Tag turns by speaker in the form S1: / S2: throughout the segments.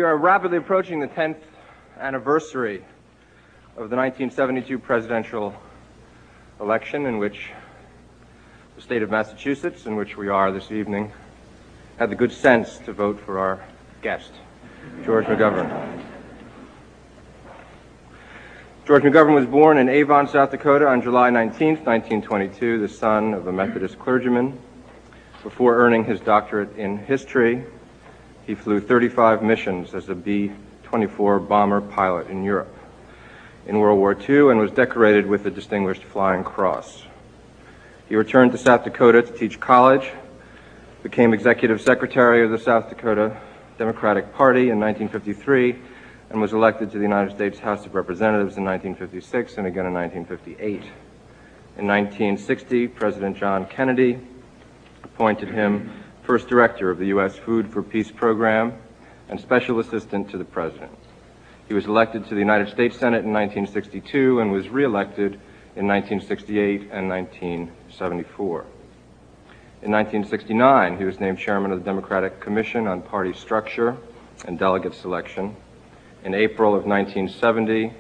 S1: We are rapidly approaching the 10th anniversary of the 1972 presidential election in which the state of Massachusetts, in which we are this evening, had the good sense to vote for our guest, George McGovern. George McGovern was born in Avon, South Dakota on July 19, 1922, the son of a Methodist clergyman. Before earning his doctorate in history, he flew 35 missions as a B-24 bomber pilot in Europe in World War II and was decorated with the Distinguished Flying Cross. He returned to South Dakota to teach college, became executive secretary of the South Dakota Democratic Party in 1953, and was elected to the United States House of Representatives in 1956 and again in 1958. In 1960, President John Kennedy appointed him first director of the U.S. Food for Peace program and special assistant to the president. He was elected to the United States Senate in 1962 and was reelected in 1968 and 1974. In 1969, he was named chairman of the Democratic Commission on Party Structure and Delegate Selection. In April of 1970,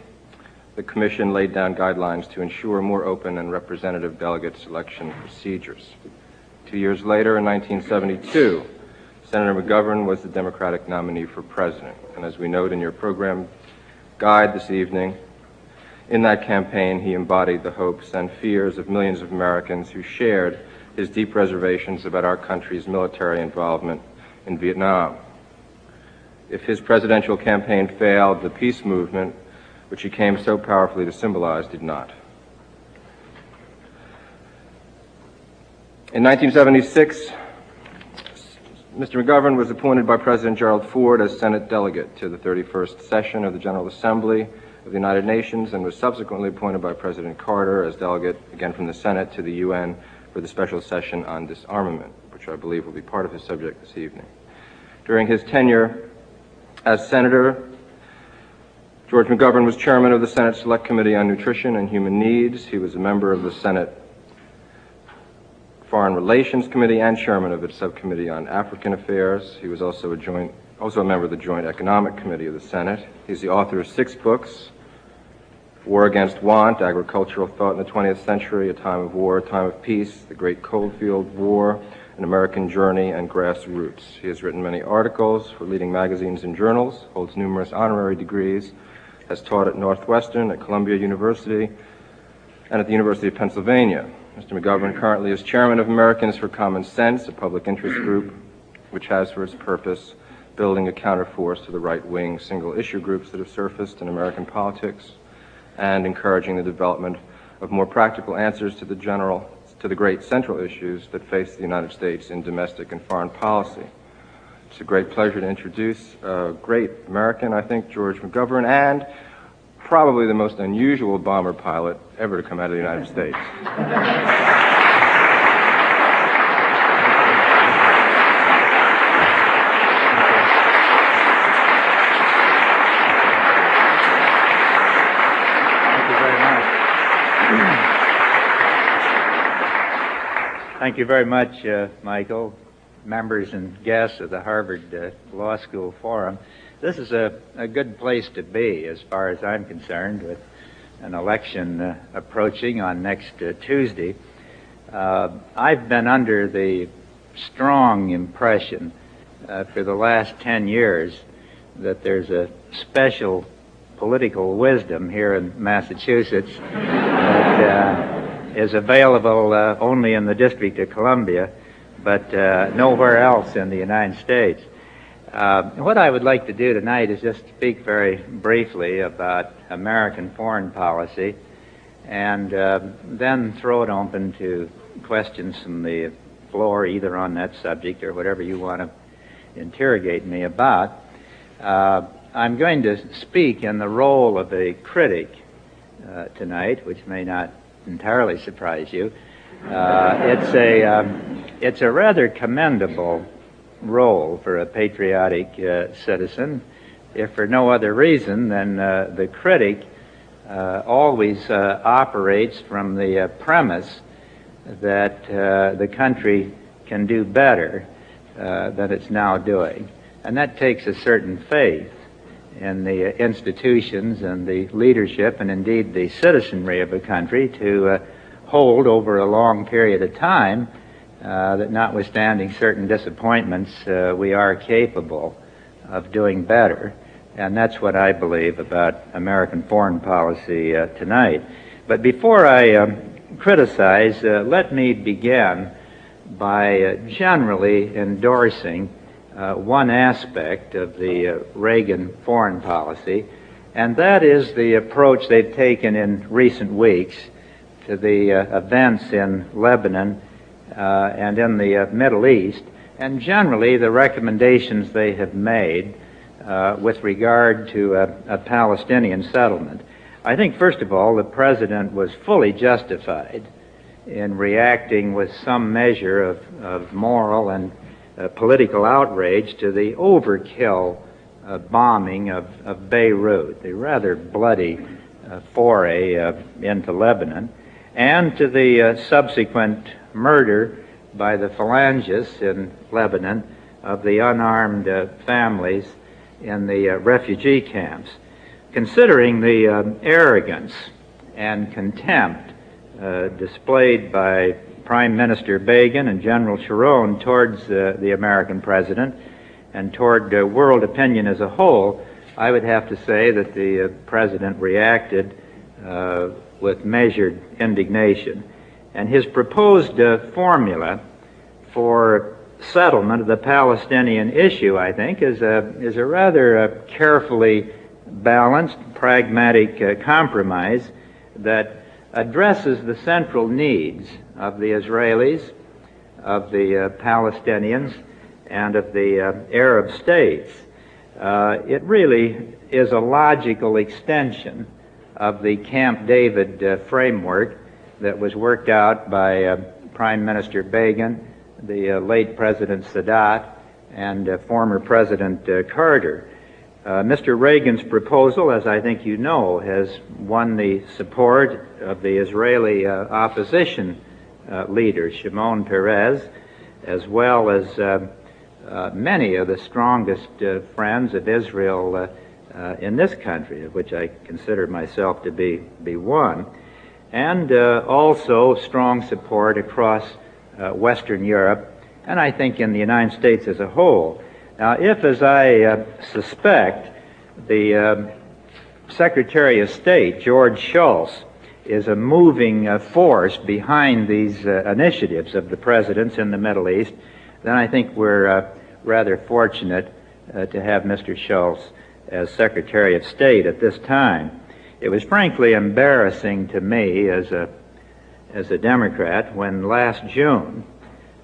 S1: the commission laid down guidelines to ensure more open and representative delegate selection procedures. 2 years later, in 1972, Senator McGovern was the Democratic nominee for president. And as we note in your program guide this evening, in that campaign, he embodied the hopes and fears of millions of Americans who shared his deep reservations about our country's military involvement in Vietnam. If his presidential campaign failed, the peace movement, which he came so powerfully to symbolize, did not. In 1976, Mr. McGovern was appointed by President Gerald Ford as Senate delegate to the 31st session of the General Assembly of the United Nations and was subsequently appointed by President Carter as delegate, again from the Senate, to the UN for the special session on disarmament, which I believe will be part of his subject this evening. During his tenure as Senator, George McGovern was chairman of the Senate Select Committee on Nutrition and Human Needs. He was a member of the Senate Foreign Relations Committee and chairman of its subcommittee on African Affairs. He was also a member of the Joint Economic Committee of the Senate. He's the author of 6 books: War Against Want, Agricultural Thought in the 20th Century, A Time of War, A Time of Peace, The Great Coalfield War, An American Journey, and Grassroots. He has written many articles for leading magazines and journals, holds numerous honorary degrees, has taught at Northwestern, at Columbia University, and at the University of Pennsylvania. Mr. McGovern currently is chairman of Americans for Common Sense, a public interest group which has for its purpose building a counterforce to the right-wing single-issue groups that have surfaced in American politics and encouraging the development of more practical answers to the great central issues that face the United States in domestic and foreign policy. It's a great pleasure to introduce a great American, I think, George McGovern, and probably the most unusual bomber pilot ever to come out of the United States.
S2: Thank you very much, Michael, members and guests of the Harvard Law School Forum. This is a good place to be, as far as I'm concerned, with an election approaching on next Tuesday. I've been under the strong impression for the last 10 years that there's a special political wisdom here in Massachusetts that is available only in the District of Columbia, but nowhere else in the United States. What I would like to do tonight is just speak very briefly about American foreign policy and then throw it open to questions from the floor, either on that subject or whatever you want to interrogate me about. I'm going to speak in the role of a critic tonight, which may not entirely surprise you. It's a rather commendable role for a patriotic citizen, if for no other reason than the critic always operates from the premise that the country can do better than it's now doing. And that takes a certain faith in the institutions and the leadership and indeed the citizenry of a country to hold over a long period of time that notwithstanding certain disappointments, we are capable of doing better. And that's what I believe about American foreign policy tonight. But before I criticize, let me begin by generally endorsing one aspect of the Reagan foreign policy, and that is the approach they've taken in recent weeks to the events in Lebanon and in the Middle East, and generally the recommendations they have made with regard to a Palestinian settlement. I think, first of all, the President was fully justified in reacting with some measure of moral and political outrage to the overkill bombing of Beirut, the rather bloody foray into Lebanon, and to the subsequent murder by the phalangists in Lebanon of the unarmed families in the refugee camps. Considering the arrogance and contempt displayed by Prime Minister Begin and General Sharon towards the American president and toward world opinion as a whole, I would have to say that the president reacted with measured indignation. And his proposed formula for settlement of the Palestinian issue, I think, is a rather carefully balanced, pragmatic compromise that addresses the central needs of the Israelis, of the Palestinians, and of the Arab states. It really is a logical extension of the Camp David framework that was worked out by Prime Minister Begin, the late President Sadat, and former President Carter. Mr. Reagan's proposal, as I think you know, has won the support of the Israeli opposition leader, Shimon Peres, as well as many of the strongest friends of Israel in this country, of which I consider myself to be one, and also strong support across Western Europe, and I think in the United States as a whole. Now, if, as I suspect, the Secretary of State, George Shultz, is a moving force behind these initiatives of the presidents in the Middle East, then I think we're rather fortunate to have Mr. Shultz as Secretary of State at this time. It was frankly embarrassing to me as a Democrat when last June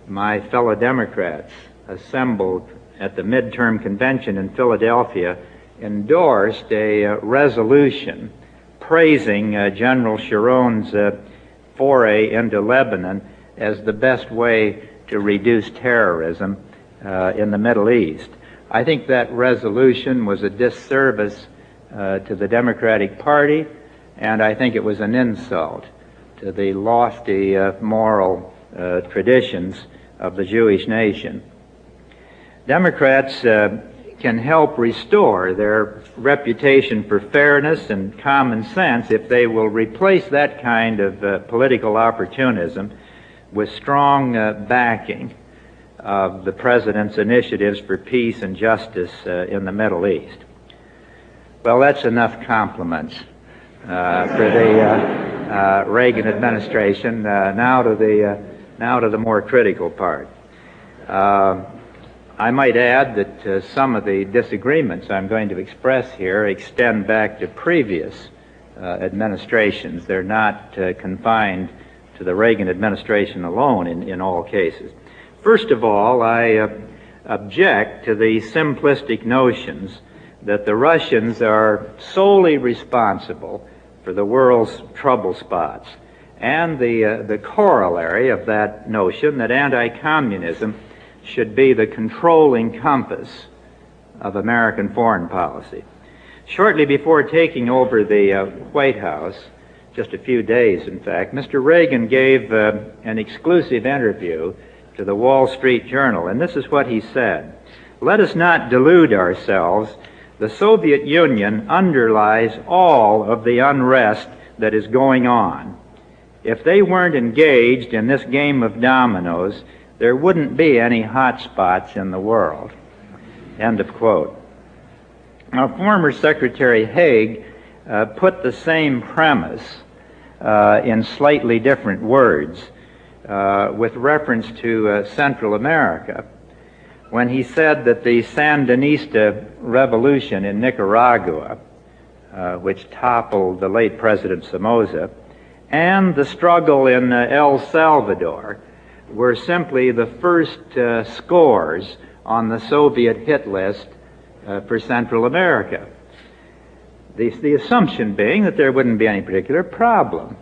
S2: my fellow Democrats assembled at the midterm convention in Philadelphia endorsed a resolution praising General Sharon's foray into Lebanon as the best way to reduce terrorism in the Middle East. I think that resolution was a disservice to the Democratic Party, and I think it was an insult to the lofty moral traditions of the Jewish nation. Democrats can help restore their reputation for fairness and common sense if they will replace that kind of political opportunism with strong backing of the President's initiatives for peace and justice in the Middle East. Well, that's enough compliments for the Reagan administration. Now to the more critical part. I might add that some of the disagreements I'm going to express here extend back to previous administrations. They're not confined to the Reagan administration alone in all cases. First of all, I object to the simplistic notions that the Russians are solely responsible for the world's trouble spots, and the corollary of that notion that anti-communism should be the controlling compass of American foreign policy. Shortly before taking over the White House, just a few days in fact, Mr. Reagan gave an exclusive interview to the Wall Street Journal, and this is what he said. Let us not delude ourselves. The Soviet Union underlies all of the unrest that is going on. If they weren't engaged in this game of dominoes, there wouldn't be any hot spots in the world. End of quote. Now, former Secretary Haig put the same premise in slightly different words with reference to Central America when he said that the Sandinista revolution in Nicaragua, which toppled the late President Somoza, and the struggle in El Salvador were simply the first scores on the Soviet hit list for Central America. The assumption being that there wouldn't be any particular problem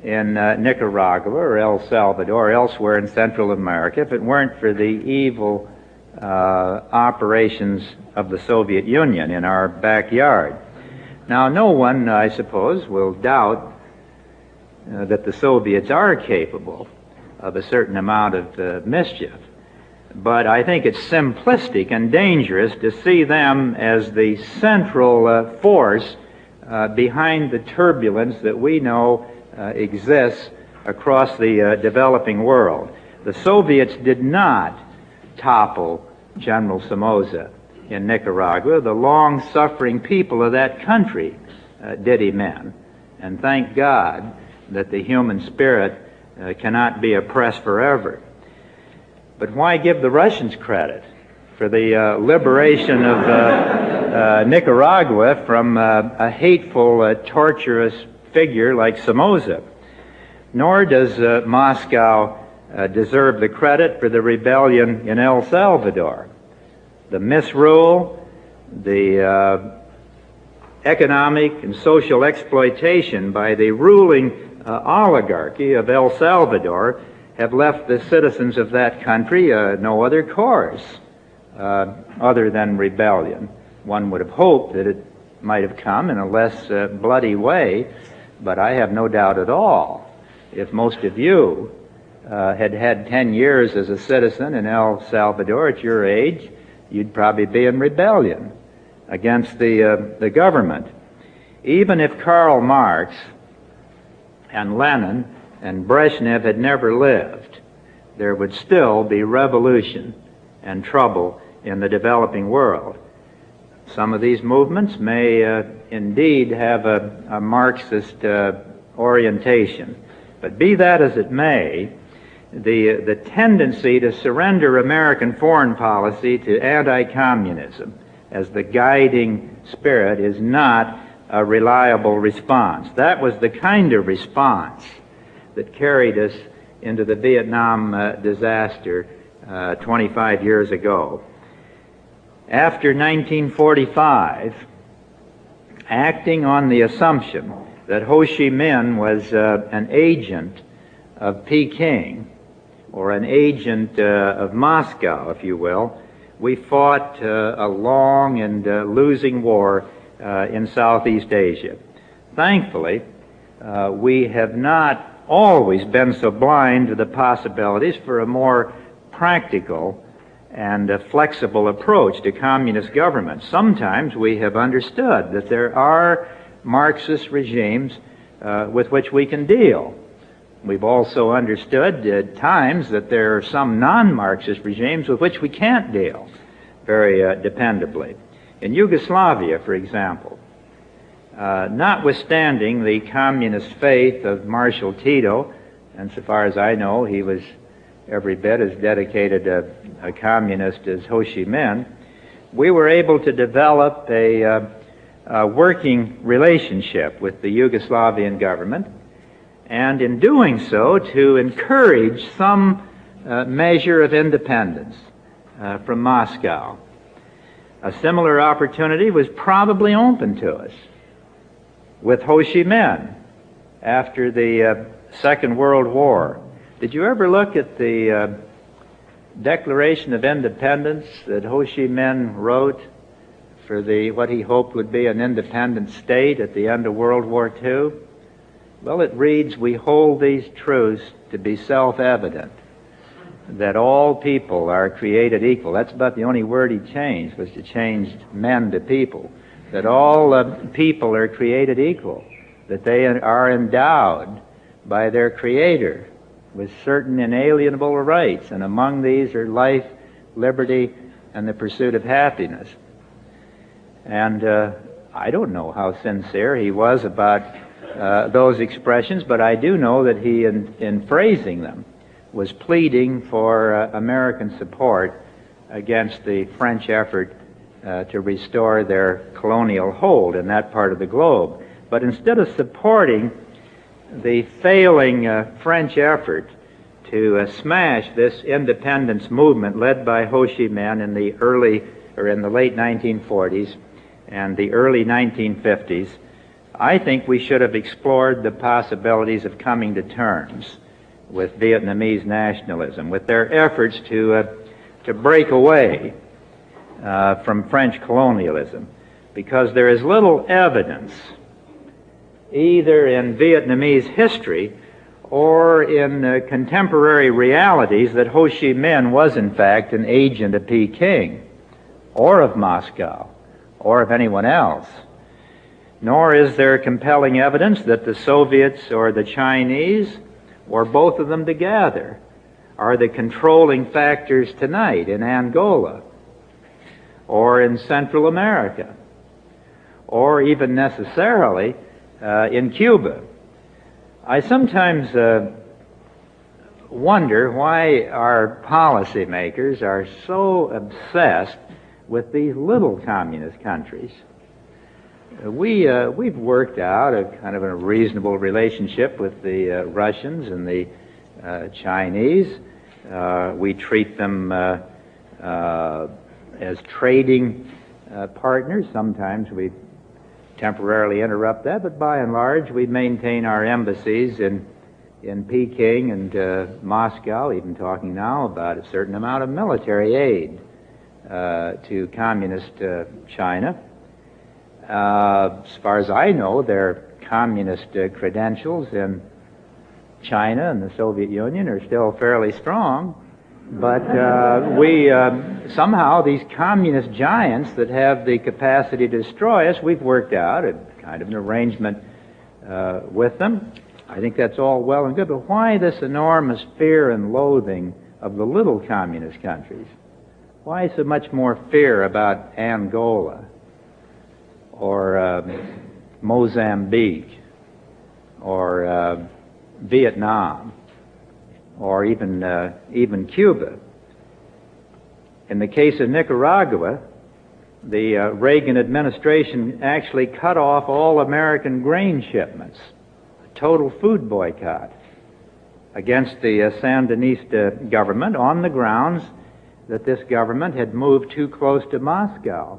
S2: in Nicaragua or El Salvador or elsewhere in Central America if it weren't for the evil operations of the Soviet Union in our backyard. Now, no one, I suppose, will doubt that the Soviets are capable of a certain amount of mischief. But I think it's simplistic and dangerous to see them as the central force behind the turbulence that we know exists across the developing world. The Soviets did not topple General Somoza in Nicaragua. The long-suffering people of that country did him in. And thank God that the human spirit cannot be oppressed forever. But why give the Russians credit for the liberation of Nicaragua from a hateful, torturous figure like Somoza? Nor does Moscow deserve the credit for the rebellion in El Salvador. The misrule, the economic and social exploitation by the ruling oligarchy of El Salvador have left the citizens of that country no other course other than rebellion. One would have hoped that it might have come in a less bloody way, but I have no doubt at all, if most of you had had 10 years as a citizen in El Salvador at your age, you'd probably be in rebellion against the government. Even if Karl Marx and Lenin and Brezhnev had never lived, there would still be revolution and trouble in the developing world. Some of these movements may indeed have a Marxist orientation, but be that as it may, the tendency to surrender American foreign policy to anti-communism as the guiding spirit is not a reliable response. That was the kind of response that carried us into the Vietnam disaster 25 years ago. After 1945, acting on the assumption that Ho Chi Minh was an agent of Peking, or an agent of Moscow, if you will, we fought a long and losing war in Southeast Asia. Thankfully, we have not always been so blind to the possibilities for a more practical and a flexible approach to communist government. Sometimes we have understood that there are Marxist regimes with which we can deal. We've also understood at times that there are some non-Marxist regimes with which we can't deal very dependably. In Yugoslavia, for example, notwithstanding the communist faith of Marshal Tito, and so far as I know, he was every bit as dedicated a communist as Ho Chi Minh, we were able to develop a working relationship with the Yugoslavian government, and in doing so, to encourage some measure of independence from Moscow. A similar opportunity was probably open to us with Ho Chi Minh after the Second World War. Did you ever look at the Declaration of Independence that Ho Chi Minh wrote for what he hoped would be an independent state at the end of World War II? Well, it reads, "We hold these truths to be self-evident." that all people are created equal. That's about the only word he changed, was to change men to people. That all people are created equal, that they are endowed by their Creator with certain inalienable rights, and among these are life, liberty, and the pursuit of happiness. And I don't know how sincere he was about those expressions, but I do know that he, in phrasing them, was pleading for American support against the French effort to restore their colonial hold in that part of the globe. But instead of supporting the failing French effort to smash this independence movement led by Ho Chi Minh in the late 1940s and the early 1950s, I think we should have explored the possibilities of coming to terms with Vietnamese nationalism, with their efforts to break away from French colonialism, because there is little evidence, either in Vietnamese history or in contemporary realities, that Ho Chi Minh was in fact an agent of Peking, or of Moscow, or of anyone else. Nor is there compelling evidence that the Soviets or the Chinese, or both of them together, are the controlling factors tonight in Angola, or in Central America, or even necessarily in Cuba. I sometimes wonder why our policymakers are so obsessed with these little communist countries. We've worked out a kind of a reasonable relationship with the Russians and the Chinese. We treat them as trading partners. Sometimes we temporarily interrupt that, but by and large we maintain our embassies in Peking and Moscow, even talking now about a certain amount of military aid to communist China. As far as I know, their communist credentials in China and the Soviet Union are still fairly strong, but somehow these communist giants that have the capacity to destroy us, we've worked out a kind of an arrangement with them. I think that's all well and good, but why this enormous fear and loathing of the little communist countries? Why so much more fear about Angola, or Mozambique, or Vietnam, or even Cuba? In the case of Nicaragua, the Reagan administration actually cut off all American grain shipments, a total food boycott against the Sandinista government on the grounds that this government had moved too close to Moscow.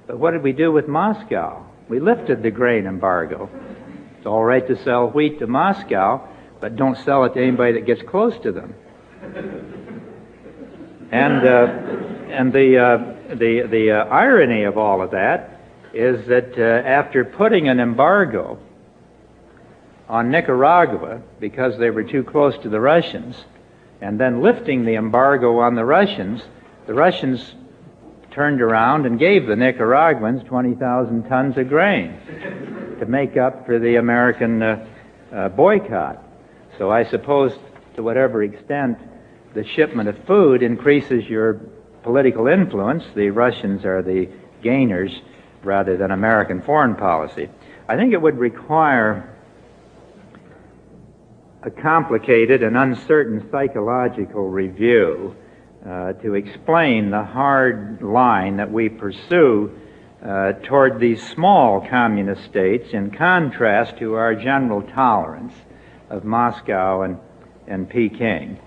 S2: But what did we do with Moscow? We lifted the grain embargo. It's all right to sell wheat to Moscow, but don't sell it to anybody that gets close to them. And the irony of all of that is that after putting an embargo on Nicaragua because they were too close to the Russians, and then lifting the embargo on the Russians turned around and gave the Nicaraguans 20,000 tons of grain to make up for the American boycott. So I suppose to whatever extent the shipment of food increases your political influence, the Russians are the gainers rather than American foreign policy. I think it would require a complicated and uncertain psychological review to explain the hard line that we pursue toward these small communist states in contrast to our general tolerance of Moscow and Peking.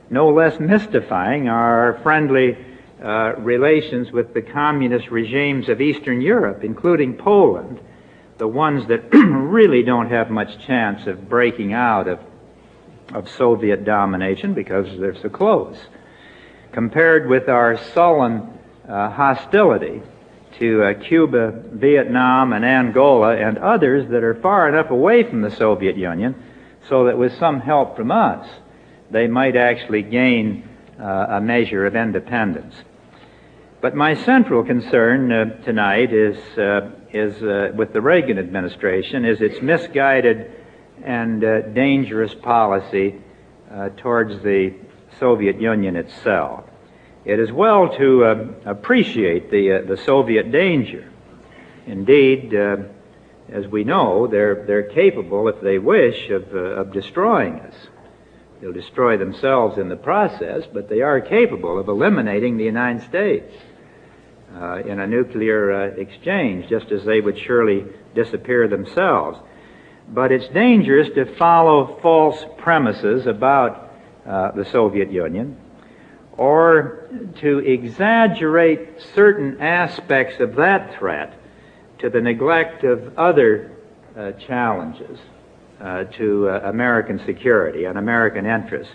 S2: No less mystifying are our friendly relations with the communist regimes of Eastern Europe, including Poland, the ones that really don't have much chance of breaking out of Soviet domination because they're so close, compared with our sullen hostility to Cuba, Vietnam, and Angola, and others that are far enough away from the Soviet Union so that with some help from us, they might actually gain a measure of independence. But my central concern tonight is with the Reagan administration, is its misguided and dangerous policy towards the Soviet Union itself. It is well to appreciate the Soviet danger. Indeed, as we know, they're capable, if they wish, of destroying us. They'll destroy themselves in the process, but they are capable of eliminating the United States in a nuclear exchange, just as they would surely disappear themselves. But it's dangerous to follow false premises about the Soviet Union, or to exaggerate certain aspects of that threat to the neglect of other challenges to American security and American interests.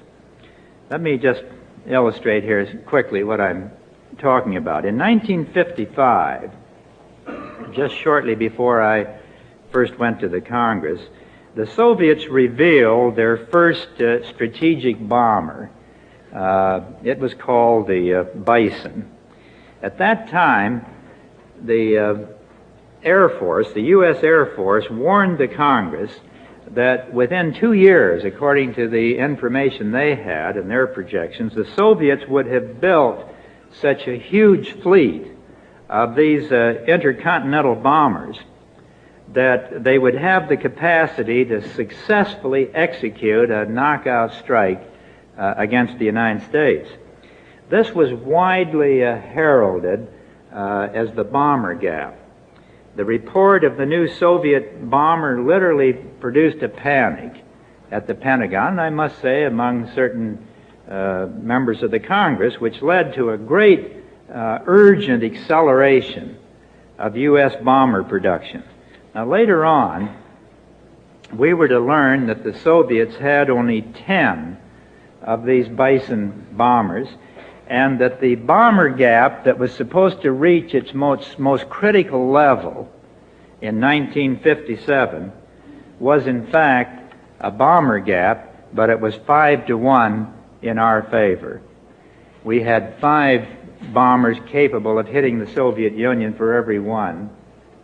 S2: Let me just illustrate here quickly what I'm talking about. In 1955, just shortly before I first went to the Congress, the Soviets revealed their first strategic bomber. It was called the Bison. At that time, the Air Force, the U.S. Air Force, warned the Congress that within 2 years, according to the information they had and their projections, the Soviets would have built such a huge fleet of these intercontinental bombers that they would have the capacity to successfully execute a knockout strike against the United States. This was widely heralded as the bomber gap. The report of the new Soviet bomber literally produced a panic at the Pentagon, and I must say among certain members of the Congress, which led to a great urgent acceleration of U.S. bomber production. Now later on, we were to learn that the Soviets had only 10 of these Bison bombers, and that the bomber gap that was supposed to reach its most critical level in 1957 was in fact a bomber gap, but it was 5-1 in our favor. We had 5 bombers capable of hitting the Soviet Union for every one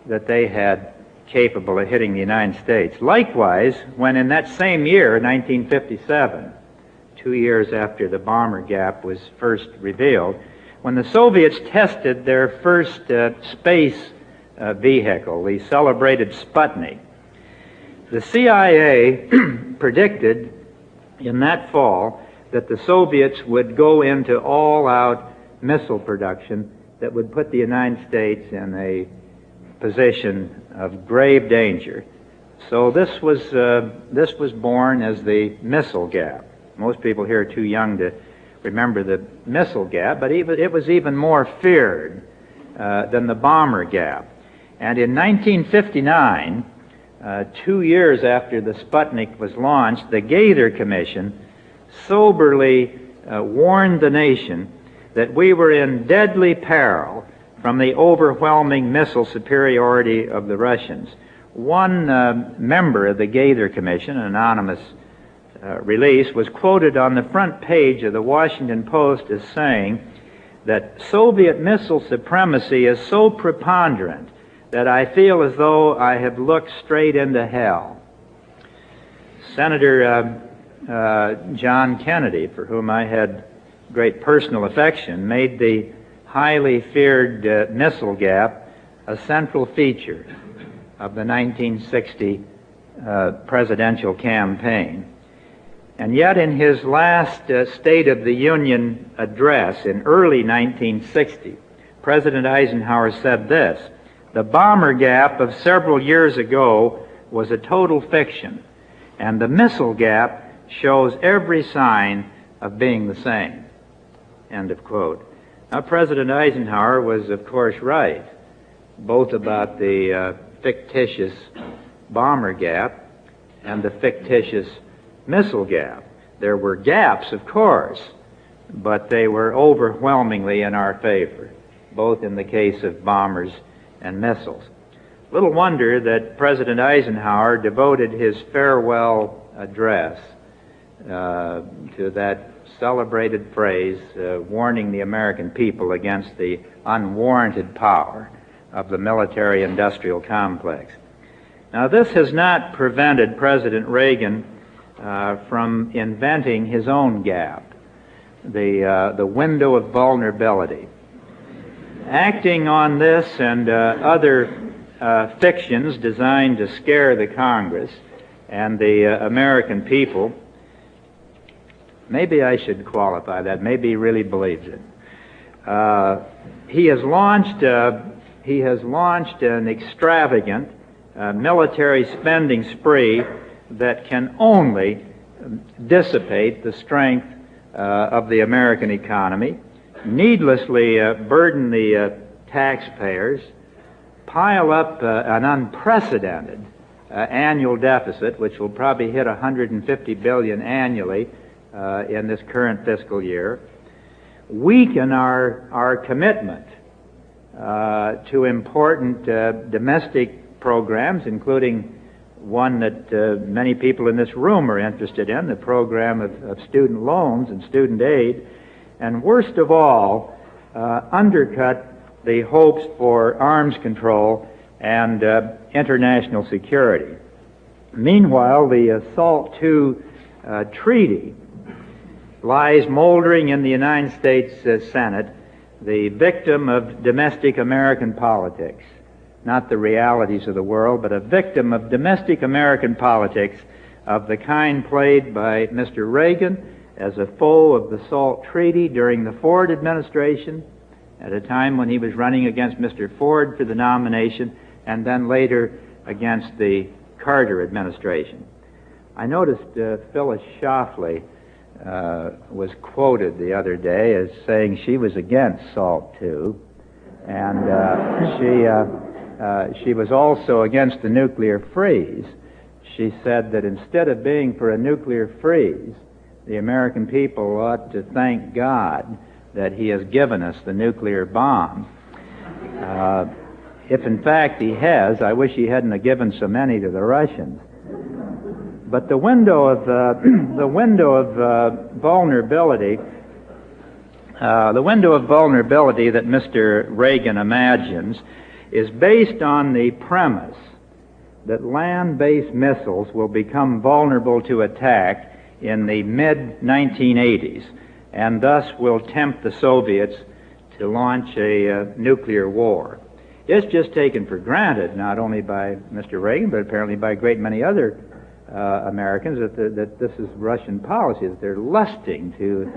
S2: that they had capable of hitting the United States. Likewise, when in that same year, 1957, 2 years after the bomber gap was first revealed, when the Soviets tested their first space vehicle, the celebrated Sputnik, the CIA predicted in that fall that the Soviets would go into all-out missile production that would put the United States in a position of grave danger. So this was born as the missile gap. Most people here are too young to remember the missile gap, but it was even more feared than the bomber gap. And in 1959, 2 years after the Sputnik was launched, the Gaither Commission soberly warned the nation that we were in deadly peril from the overwhelming missile superiority of the Russians. One member of the Gaither Commission, an anonymous release, was quoted on the front page of the Washington Post as saying that Soviet missile supremacy is so preponderant that I feel as though I have looked straight into hell. Senator John Kennedy, for whom I had great personal affection, made the highly feared missile gap a central feature of the 1960 presidential campaign. And yet in his last State of the Union address in early 1960, President Eisenhower said this: "The bomber gap of several years ago was a total fiction, and the missile gap shows every sign of being the same." End of quote. Now, President Eisenhower was, of course, right, both about the fictitious bomber gap and the fictitious missile gap. There were gaps, of course, but they were overwhelmingly in our favor, both in the case of bombers and missiles. Little wonder that President Eisenhower devoted his farewell address to that celebrated phrase warning the American people against the unwarranted power of the military-industrial complex. Now, this has not prevented President Reagan from inventing his own gap, the window of vulnerability. Acting on this and other fictions designed to scare the Congress and the American people, maybe I should qualify that, maybe he really believes it. He has launched an extravagant military spending spree that can only dissipate the strength of the American economy, needlessly burden the taxpayers, pile up an unprecedented annual deficit, which will probably hit $150 billion annually in this current fiscal year, weaken our commitment to important domestic programs, including one that many people in this room are interested in, the program of student loans and student aid, and worst of all, undercut the hopes for arms control and international security. Meanwhile, the SALT II treaty lies moldering in the United States Senate, the victim of domestic American politics. Not the realities of the world, but a victim of domestic American politics of the kind played by Mr. Reagan as a foe of the SALT Treaty during the Ford administration, at a time when he was running against Mr. Ford for the nomination, and then later against the Carter administration. I noticed Phyllis Schlafly was quoted the other day as saying she was against SALT II, and she was also against the nuclear freeze. She said that instead of being for a nuclear freeze, the American people ought to thank God that he has given us the nuclear bomb. If in fact he has, I wish he hadn't given so many to the Russians. But the window of vulnerability that Mr. Reagan imagines is based on the premise that land-based missiles will become vulnerable to attack in the mid-1980s, and thus will tempt the Soviets to launch a nuclear war. It's just taken for granted, not only by Mr. Reagan, but apparently by a great many other Americans, that this is Russian policy, that they're lusting to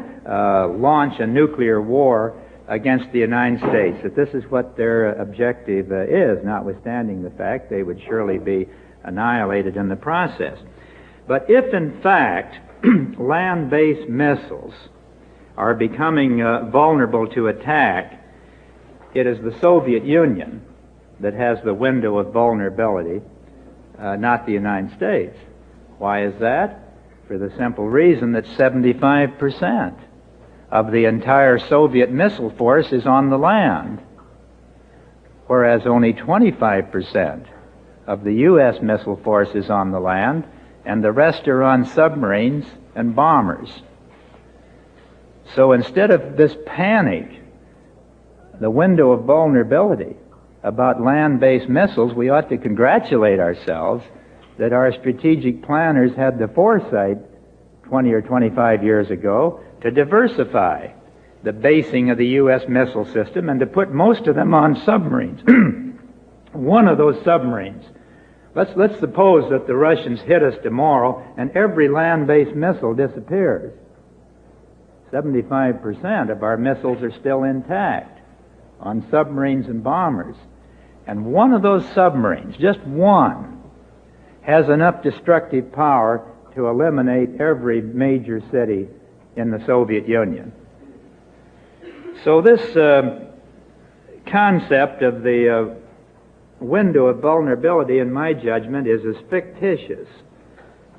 S2: launch a nuclear war against the United States, that this is what their objective is, notwithstanding the fact they would surely be annihilated in the process. But if in fact land-based missiles are becoming vulnerable to attack, it is the Soviet Union that has the window of vulnerability, not the United States. Why is that? For the simple reason that 75% of the entire Soviet missile force is on the land, whereas only 25% of the U.S. missile force is on the land, and the rest are on submarines and bombers. So instead of this panic, the window of vulnerability about land-based missiles, we ought to congratulate ourselves that our strategic planners had the foresight 20 or 25 years ago to diversify the basing of the U.S. missile system and to put most of them on submarines. One of those submarines, let's suppose that the Russians hit us tomorrow and every land-based missile disappears. 75% of our missiles are still intact on submarines and bombers. And one of those submarines, just one, has enough destructive power to eliminate every major city in the Soviet Union. So this concept of the window of vulnerability, in my judgment, is as fictitious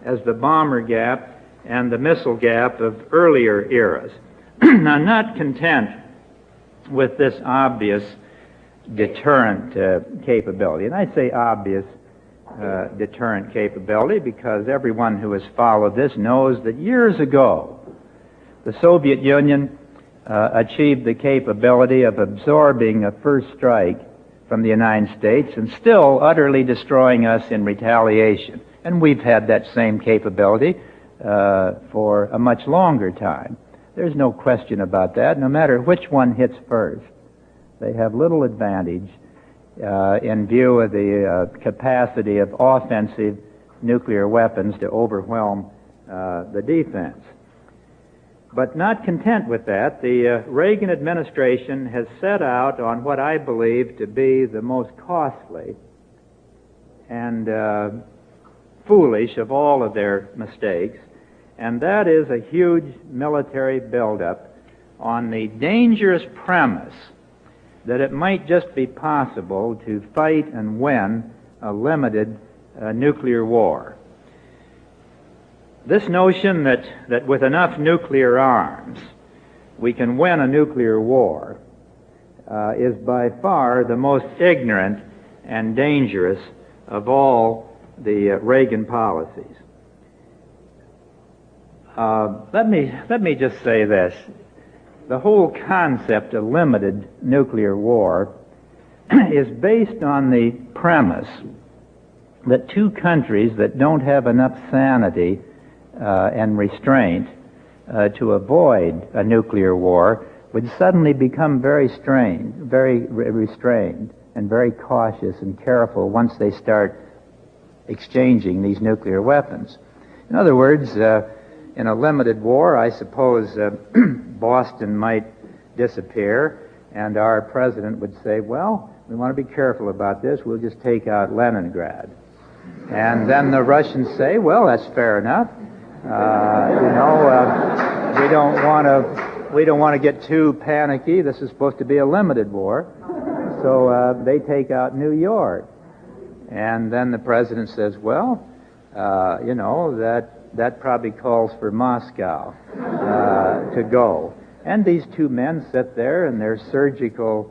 S2: as the bomber gap and the missile gap of earlier eras. I'm not content with this obvious deterrent capability. And I say obvious deterrent capability, because everyone who has followed this knows that years ago the Soviet Union achieved the capability of absorbing a first strike from the United States and still utterly destroying us in retaliation. And we've had that same capability for a much longer time. There's no question about that. No matter which one hits first, they have little advantage in view of the capacity of offensive nuclear weapons to overwhelm the defense. But not content with that, the Reagan administration has set out on what I believe to be the most costly and foolish of all of their mistakes, and that is a huge military buildup on the dangerous premise that it might just be possible to fight and win a limited nuclear war. This notion that with enough nuclear arms we can win a nuclear war is by far the most ignorant and dangerous of all the Reagan policies. Let me just say this. The whole concept of limited nuclear war is based on the premise that two countries that don't have enough sanity and restraint to avoid a nuclear war would suddenly become very restrained and very cautious and careful once they start exchanging these nuclear weapons. In other words, in a limited war, I suppose Boston might disappear, and our president would say, well, we want to be careful about this, we'll just take out Leningrad. And then the Russians say, well, that's fair enough. We don't want to get too panicky. This is supposed to be a limited war. So they take out New York. And then the president says, well, that probably calls for Moscow to go. And these two men sit there in their surgical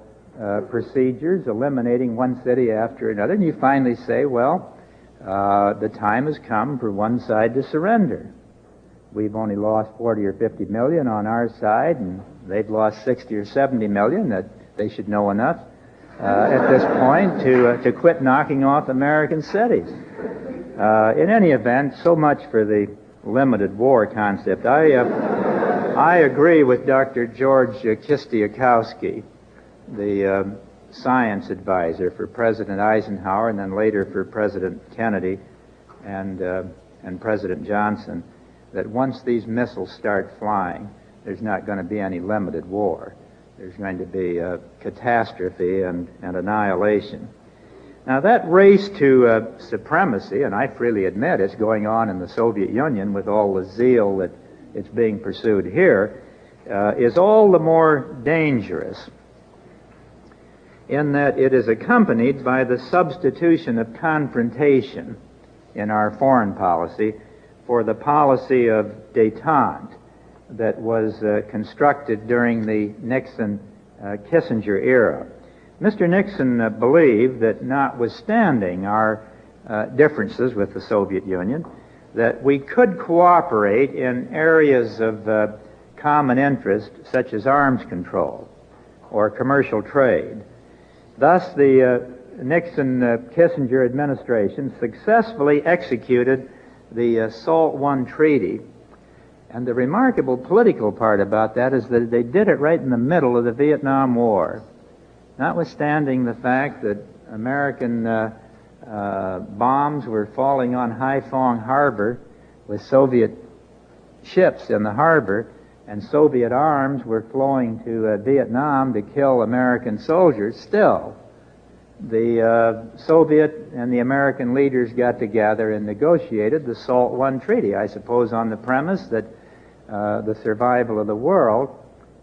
S2: procedures, eliminating one city after another, and you finally say, well, the time has come for one side to surrender. We've only lost 40 or 50 million on our side, and they've lost 60 or 70 million. That they should know enough at this point to quit knocking off American cities. In any event, so much for the limited war concept. I agree with Dr. George Kistiakowsky, the science advisor for President Eisenhower and then later for President Kennedy and President Johnson, that once these missiles start flying, there's not going to be any limited war. There's going to be a catastrophe and annihilation. Now, that race to supremacy, and I freely admit it's going on in the Soviet Union with all the zeal that it's being pursued here, is all the more dangerous in that it is accompanied by the substitution of confrontation in our foreign policy for the policy of détente that was constructed during the Nixon-Kissinger era. Mr. Nixon believed that notwithstanding our differences with the Soviet Union, that we could cooperate in areas of common interest such as arms control or commercial trade. Thus, the Nixon-Kissinger administration successfully executed the SALT I Treaty, and the remarkable political part about that is that they did it right in the middle of the Vietnam War. Notwithstanding the fact that American bombs were falling on Haiphong Harbor with Soviet ships in the harbor, and Soviet arms were flowing to Vietnam to kill American soldiers, still, the Soviet and the American leaders got together and negotiated the SALT I Treaty, I suppose on the premise that the survival of the world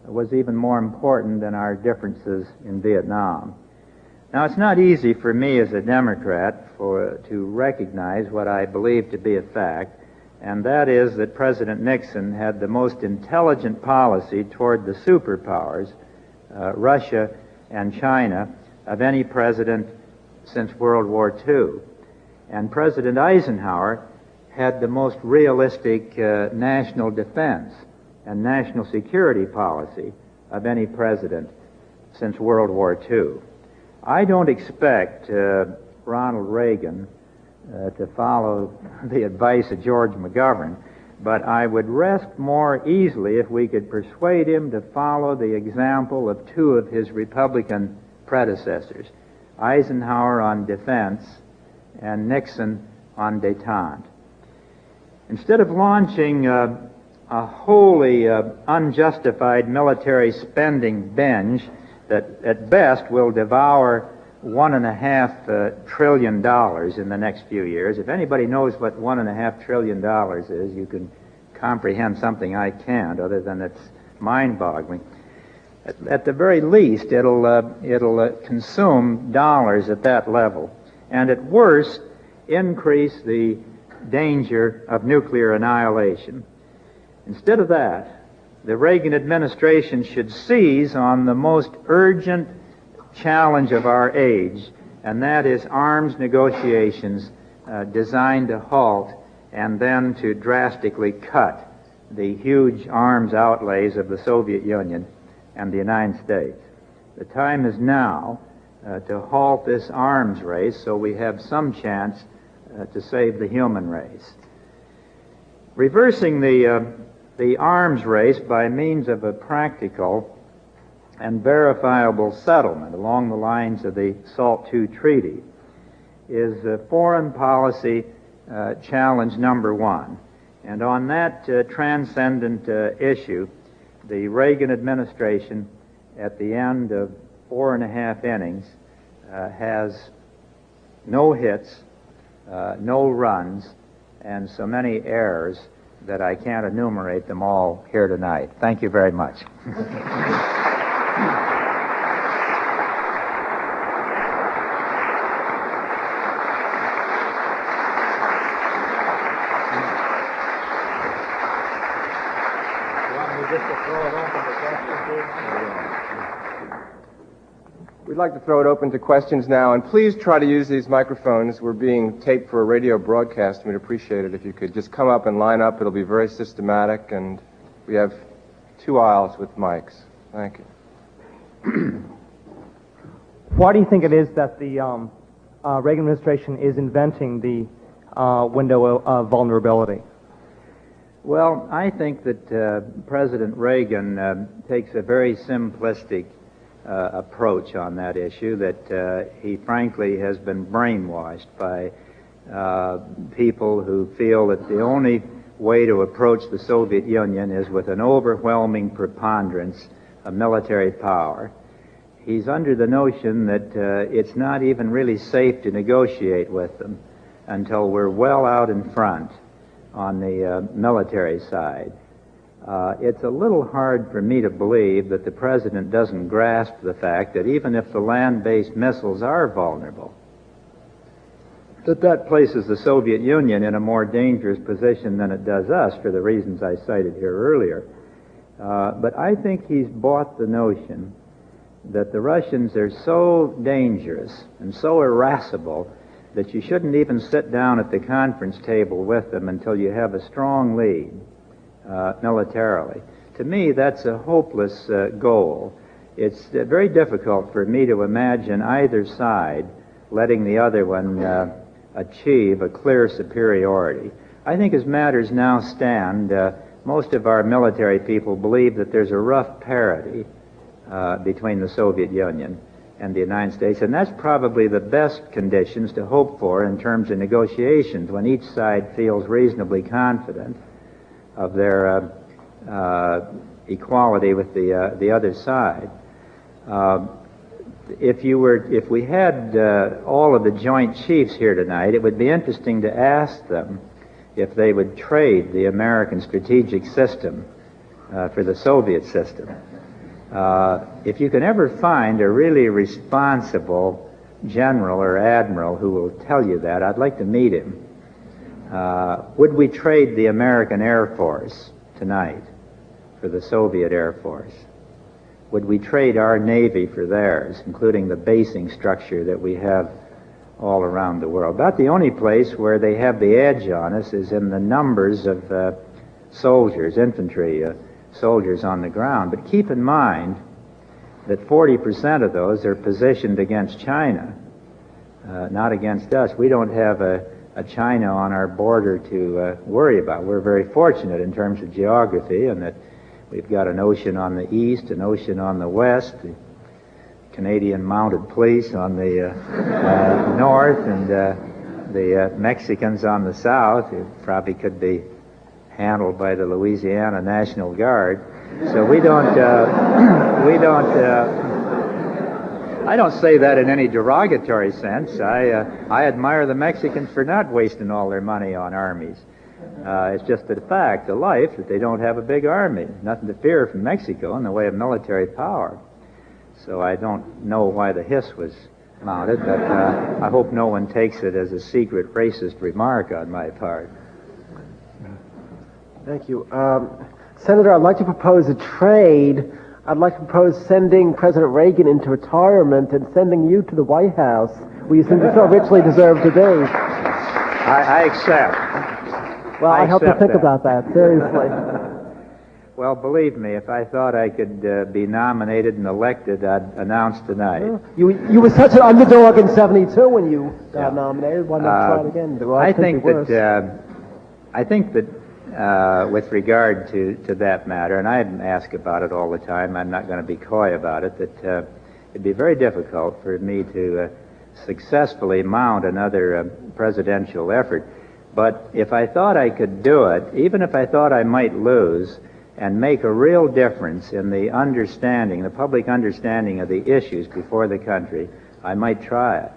S2: was even more important than our differences in Vietnam. Now, it's not easy for me as a Democrat to recognize what I believe to be a fact, and that is that President Nixon had the most intelligent policy toward the superpowers, Russia and China, of any president since World War II. And President Eisenhower had the most realistic national defense and national security policy of any president since World War II. I don't expect Ronald Reagan to follow the advice of George McGovern, but I would rest more easily if we could persuade him to follow the example of two of his Republican predecessors, Eisenhower on defense and Nixon on détente. Instead of launching a wholly unjustified military spending binge that at best will devour $1.5 trillion in the next few years. If anybody knows what $1.5 trillion is, you can comprehend something I can't, other than it's mind-boggling. At the very least, it'll consume dollars at that level, and at worst, increase the danger of nuclear annihilation. Instead of that, the Reagan administration should seize on the most urgent challenge of our age, and that is arms negotiations designed to halt and then to drastically cut the huge arms outlays of the Soviet Union and the United States. The time is now to halt this arms race so we have some chance to save the human race. Reversing the arms race by means of a practical and verifiable settlement along the lines of the SALT II Treaty is foreign policy challenge number one. And on that transcendent issue, the Reagan administration, at the end of 4.5 innings, has no hits, no runs, and so many errors that I can't enumerate them all here tonight. Thank you very much.
S1: We'd like to throw it open to questions now, and please try to use these microphones. We're being taped for a radio broadcast, and we'd appreciate it if you could just come up and line up. It'll be very systematic, and we have 2 aisles with mics. Thank you.
S3: Why do you think it is that the Reagan administration is inventing the window of vulnerability?
S2: Well, I think that President Reagan takes a very simplistic approach on that issue, that he frankly has been brainwashed by people who feel that the only way to approach the Soviet Union is with an overwhelming preponderance of military power. He's under the notion that it's not even really safe to negotiate with them until we're well out in front on the military side. It's a little hard for me to believe that the President doesn't grasp the fact that even if the land-based missiles are vulnerable, that places the Soviet Union in a more dangerous position than it does us for the reasons I cited here earlier. But I think he's bought the notion that the Russians are so dangerous and so irascible that you shouldn't even sit down at the conference table with them until you have a strong lead militarily. To me, that's a hopeless goal. It's very difficult for me to imagine either side letting the other one achieve a clear superiority. I think as matters now stand, most of our military people believe that there's a rough parity between the Soviet Union and the United States, and that's probably the best conditions to hope for in terms of negotiations, when each side feels reasonably confident of their equality with the other side. If we had all of the Joint Chiefs here tonight, it would be interesting to ask them if they would trade the American strategic system for the Soviet system. If you can ever find a really responsible general or admiral who will tell you that, I'd like to meet him. Would we trade the American Air Force tonight for the Soviet Air Force? Would we trade our Navy for theirs, including the basing structure that we have all around the world. About the only place where they have the edge on us is in the numbers of soldiers, infantry soldiers on the ground. But keep in mind that 40% of those are positioned against China, not against us. We don't have a China on our border to worry about. We're very fortunate in terms of geography, and that we've got an ocean on the east, an ocean on the west, the Canadian Mounted Police on the north, and the Mexicans on the south, who probably could be handled by the Louisiana National Guard. So we don't, I don't say that in any derogatory sense. I admire the Mexicans for not wasting all their money on armies. It's just a fact of life that they don't have a big army. Nothing to fear from Mexico in the way of military power. So I don't know why the hiss was mounted, but I hope no one takes it as a secret racist remark on my part.
S4: Thank you. Senator, I'd like to propose a trade. I'd like to propose sending President Reagan into retirement and sending you to the White House, where you seem to so richly deserve to be.
S2: I accept.
S4: Well, I help you think about that, seriously.
S2: Well, believe me, if I thought I could be nominated and elected, I'd announce tonight.
S4: You were such an underdog in '72 when you got nominated. Why not try it again?
S2: I think that with regard to that matter, and I ask about it all the time, I'm not going to be coy about it, that it'd be very difficult for me to successfully mount another presidential effort. But if I thought I could do it, even if I thought I might lose, and make a real difference in the understanding, the public understanding of the issues before the country, I might try it.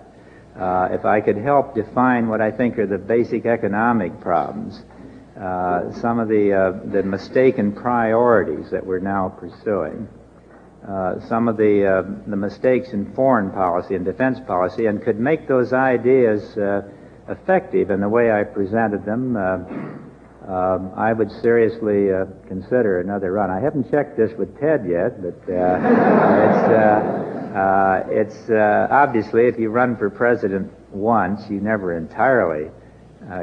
S2: If I could help define what I think are the basic economic problems, some of the mistaken priorities that we're now pursuing, some of the mistakes in foreign policy and defense policy, and could make those ideas effective in the way I presented them, I would seriously consider another run. I haven't checked this with Ted yet, but it's obviously, if you run for president once, you never entirely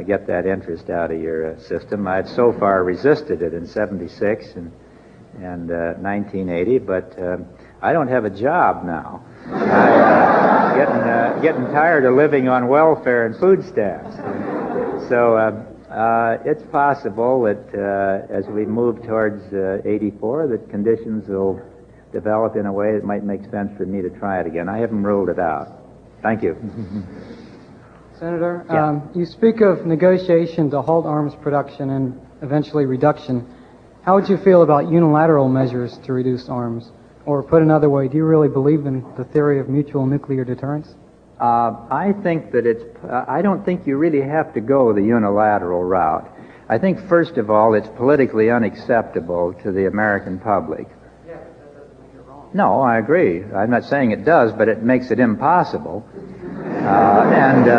S2: get that interest out of your system. I've so far resisted it in '76 and 1980, but I don't have a job now. I'm getting tired of living on welfare and food stamps. So it's possible that as we move towards '84, that conditions will develop in a way that might make sense for me to try it again. I haven't ruled it out. Thank you.
S5: Senator, you speak of negotiation to halt arms production and eventually reduction. How would you feel about unilateral measures to reduce arms? Or put another way, do you really believe in the theory of mutual nuclear deterrence?
S2: I think that I don't think you really have to go the unilateral route. I think, first of all, it's politically unacceptable to the American public.
S5: Yeah, but that doesn't make it wrong.
S2: No, I agree. I'm not saying it does, but it makes it impossible. And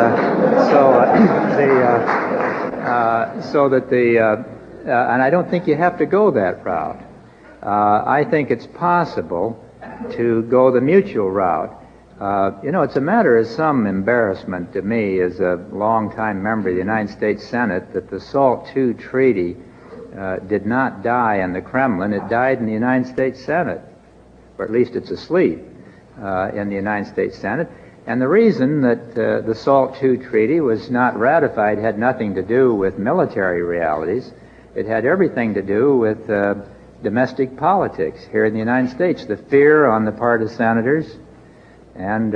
S2: I don't think you have to go that route. I think it's possible to go the mutual route. It's a matter of some embarrassment to me as a longtime member of the United States Senate that the SALT II treaty did not die in the Kremlin. It died in the United States Senate, or at least it's asleep in the United States Senate. And the reason that the SALT II treaty was not ratified had nothing to do with military realities. It had everything to do with domestic politics here in the United States. The fear on the part of senators and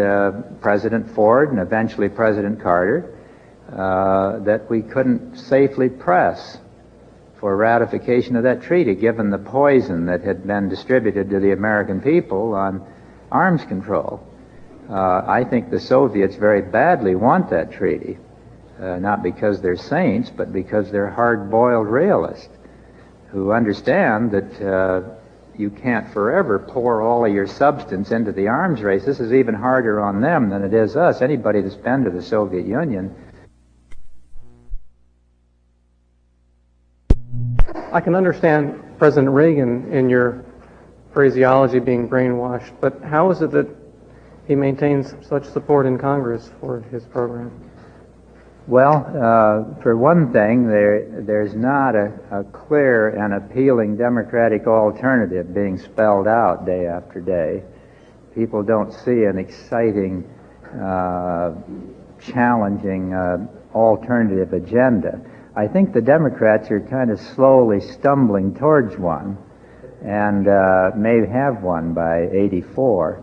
S2: President Ford and eventually President Carter that we couldn't safely press for ratification of that treaty, given the poison that had been distributed to the American people on arms control. I think the Soviets very badly want that treaty, not because they're saints, but because they're hard-boiled realists who understand that you can't forever pour all of your substance into the arms race. This is even harder on them than it is us. Anybody that's been to the Soviet Union.
S6: I can understand President Reagan in your phraseology being brainwashed, but how is it that he maintains such support in Congress for his program?
S2: Well, for one thing, there's not a clear and appealing Democratic alternative being spelled out day after day. People don't see an exciting, challenging alternative agenda. I think the Democrats are kind of slowly stumbling towards one, and may have one by '84.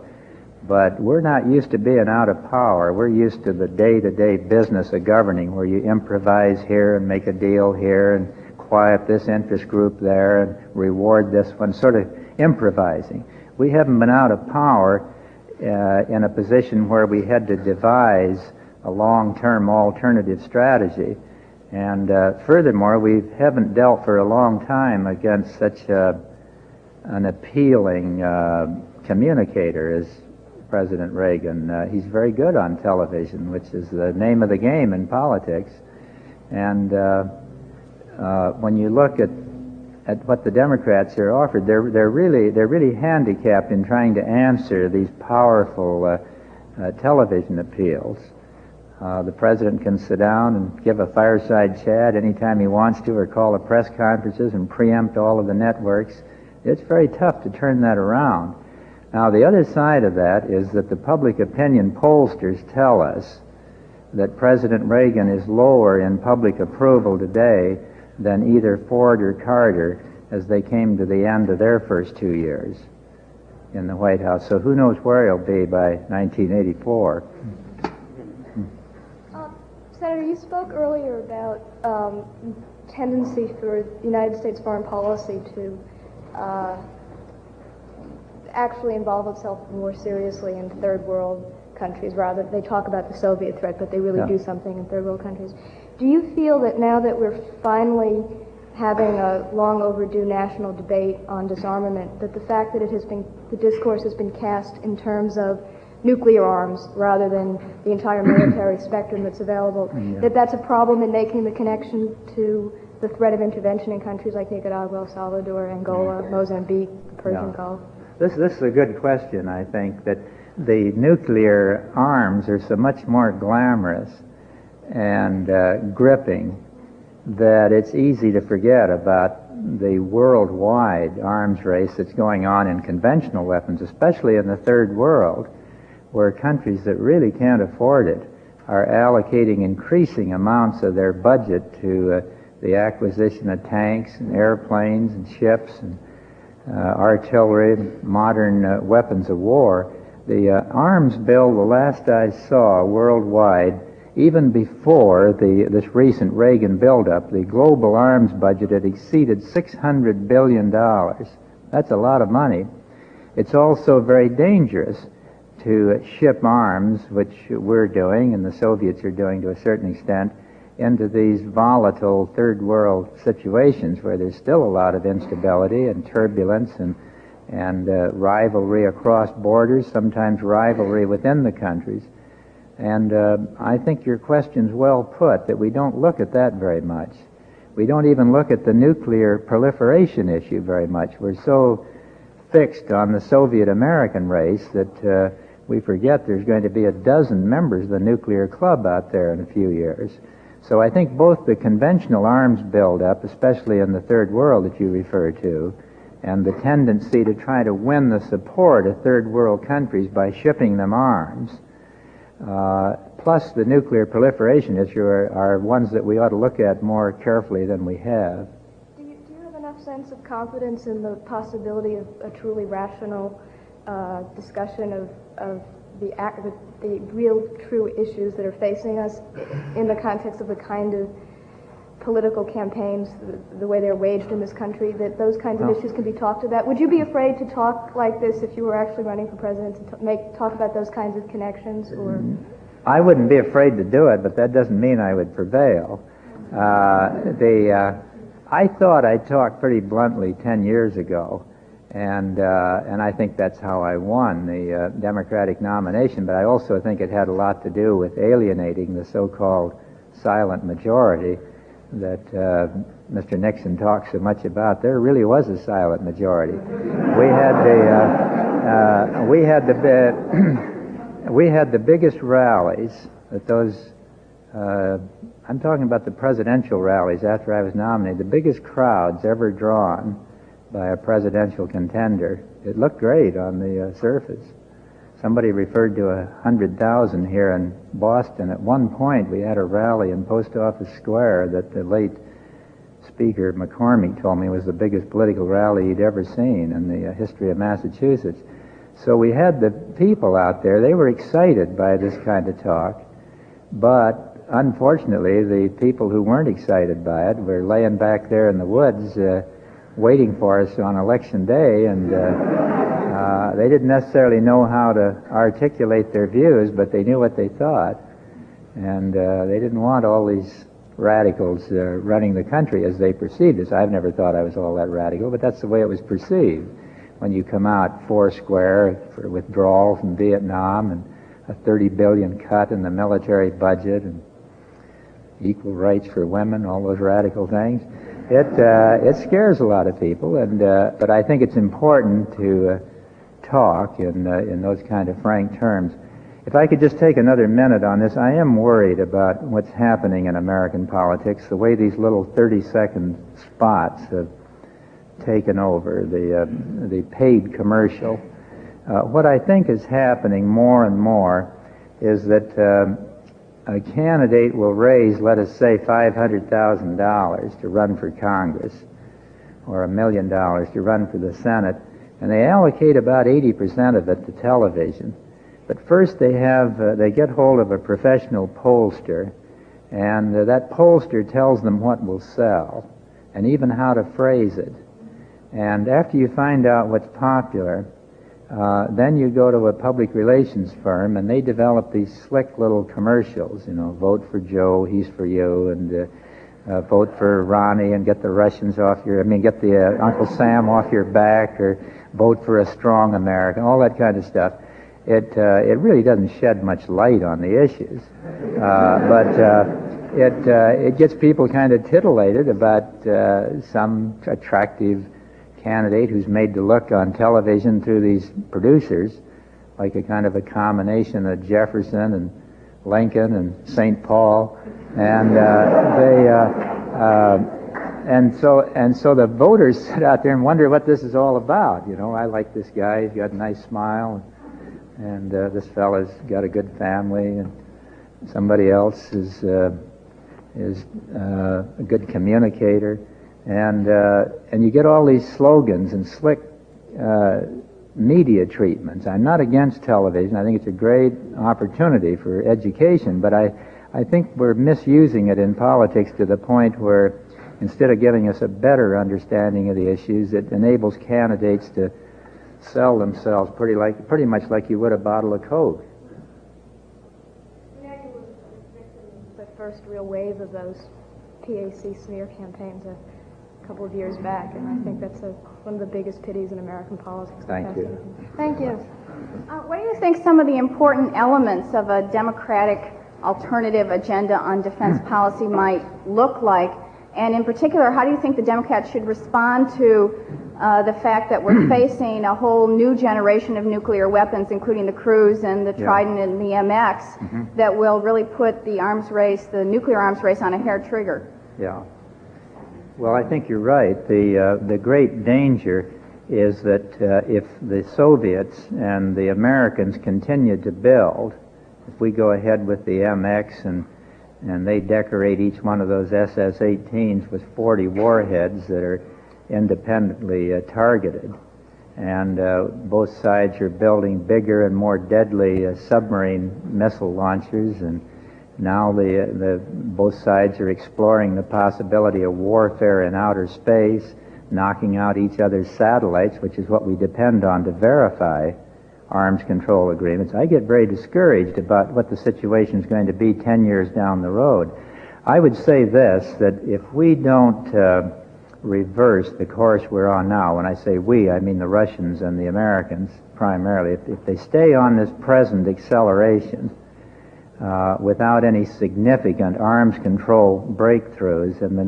S2: But we're not used to being out of power. We're used to the day-to-day business of governing, where you improvise here and make a deal here and quiet this interest group there and reward this one, sort of improvising. We haven't been out of power in a position where we had to devise a long-term alternative strategy. And furthermore, we haven't dealt for a long time against such an appealing communicator as President Reagan. He's very good on television, which is the name of the game in politics. And when you look at what the Democrats are offered, they're really handicapped in trying to answer these powerful television appeals. The president can sit down and give a fireside chat anytime he wants to, or call a press conferences and preempt all of the networks. It's very tough to turn that around. Now, the other side of that is that the public opinion pollsters tell us that President Reagan is lower in public approval today than either Ford or Carter as they came to the end of their first 2 years in the White House. So who knows where he'll be by 1984.
S7: Senator, you spoke earlier about tendency for United States foreign policy to actually involve itself more seriously in third world countries. Rather, they talk about the Soviet threat, but they really do something in third world countries. Do you feel that now that we're finally having a long overdue national debate on disarmament, that the fact that the discourse has been cast in terms of nuclear arms rather than the entire military spectrum that's available, that's a problem in making the connection to the threat of intervention in countries like Nicaragua, El Salvador, Angola, Mozambique, the Persian Gulf?
S2: This is a good question. I think that the nuclear arms are so much more glamorous and gripping that it's easy to forget about the worldwide arms race that's going on in conventional weapons, especially in the third world, where countries that really can't afford it are allocating increasing amounts of their budget to the acquisition of tanks and airplanes and ships and artillery, modern weapons of war. The arms bill, the last I saw worldwide, even before this recent Reagan buildup, the global arms budget had exceeded $600 billion. That's a lot of money. It's also very dangerous to ship arms, which we're doing and the Soviets are doing to a certain extent, into these volatile third world situations where there's still a lot of instability and turbulence and rivalry across borders, sometimes rivalry within the countries. And I think your question's well put, that we don't look at that very much. We don't even look at the nuclear proliferation issue very much. We're so fixed on the Soviet-American race that we forget there's going to be a dozen members of the nuclear club out there in a few years. So I think both the conventional arms buildup, especially in the third world that you refer to, and the tendency to try to win the support of third world countries by shipping them arms, plus the nuclear proliferation issue are ones that we ought to look at more carefully than we have.
S7: Do you have enough sense of confidence in the possibility of a truly rational discussion of the real true issues that are facing us in the context of the kind of political campaigns, the way they're waged in this country, that those kinds of issues can be talked about? Would you be afraid to talk like this if you were actually running for president, to talk about those kinds of connections? Or
S2: I wouldn't be afraid to do it, but that doesn't mean I would prevail. I thought I talked pretty bluntly 10 years ago, and I think that's how I won the Democratic nomination, but I also think it had a lot to do with alienating the so-called silent majority that Mr. Nixon talks so much about. There really was a silent majority. We had we had the biggest rallies at those, I'm talking about the presidential rallies after I was nominated, the biggest crowds ever drawn by a presidential contender. It looked great on the surface. Somebody referred to 100,000 here in Boston. At one point, we had a rally in Post Office Square that the late Speaker McCormick told me was the biggest political rally he'd ever seen in the history of Massachusetts. So we had the people out there. They were excited by this kind of talk, but unfortunately, the people who weren't excited by it were laying back there in the woods waiting for us on Election Day, and they didn't necessarily know how to articulate their views, but they knew what they thought, and they didn't want all these radicals running the country as they perceived us. I've never thought I was all that radical, but that's the way it was perceived. When you come out foursquare for withdrawal from Vietnam and a $30 billion cut in the military budget and equal rights for women, all those radical things, it scares a lot of people. And but I think it's important to talk in those kind of frank terms. If I could just take another minute on this, I am worried about what's happening in American politics, the way these little 30-second spots have taken over, the paid commercial. What I think is happening more and more is that a candidate will raise, let us say, $500,000 to run for Congress, or $1 million to run for the Senate, and they allocate about 80% of it to television. But first they get hold of a professional pollster, and that pollster tells them what will sell, and even how to phrase it. And after you find out what's popular, then you go to a public relations firm, and they develop these slick little commercials, vote for Joe, he's for you, and vote for Ronnie and get the Russians off get the Uncle Sam off your back, or vote for a strong America, all that kind of stuff. It really doesn't shed much light on the issues, but it gets people kind of titillated about some attractive candidate who's made to look on television through these producers like a kind of a combination of Jefferson and Lincoln and St. Paul, and so the voters sit out there and wonder what this is all about. I like this guy; he's got a nice smile, and this fella's got a good family, and somebody else is a good communicator. And you get all these slogans and slick media treatments. I'm not against television. I think it's a great opportunity for education, but I think we're misusing it in politics to the point where instead of giving us a better understanding of the issues, it enables candidates to sell themselves pretty much like you would a bottle of Coke.
S7: The first real wave of those PAC smear campaigns a couple of years back, and I think that's one of the biggest pities in American politics.
S2: Thank you.
S7: Thank you.
S8: What do you think some of the important elements of a democratic alternative agenda on defense policy might look like? And in particular, how do you think the Democrats should respond to the fact that we're facing a whole new generation of nuclear weapons, including the Cruise and the Trident and the MX, that will really put the nuclear arms race on a hair trigger?
S2: Yeah. Well, I think you're right. The great danger is that if the Soviets and the Americans continue to build, if we go ahead with the MX and they decorate each one of those SS-18s with 40 warheads that are independently targeted, and both sides are building bigger and more deadly submarine missile launchers, and now both sides are exploring the possibility of warfare in outer space, knocking out each other's satellites, which is what we depend on to verify arms control agreements. I get very discouraged about what the situation is going to be 10 years down the road. I would say this, that if we don't reverse the course we're on now, when I say we, I mean the Russians and the Americans primarily, if they stay on this present acceleration, without any significant arms control breakthroughs in the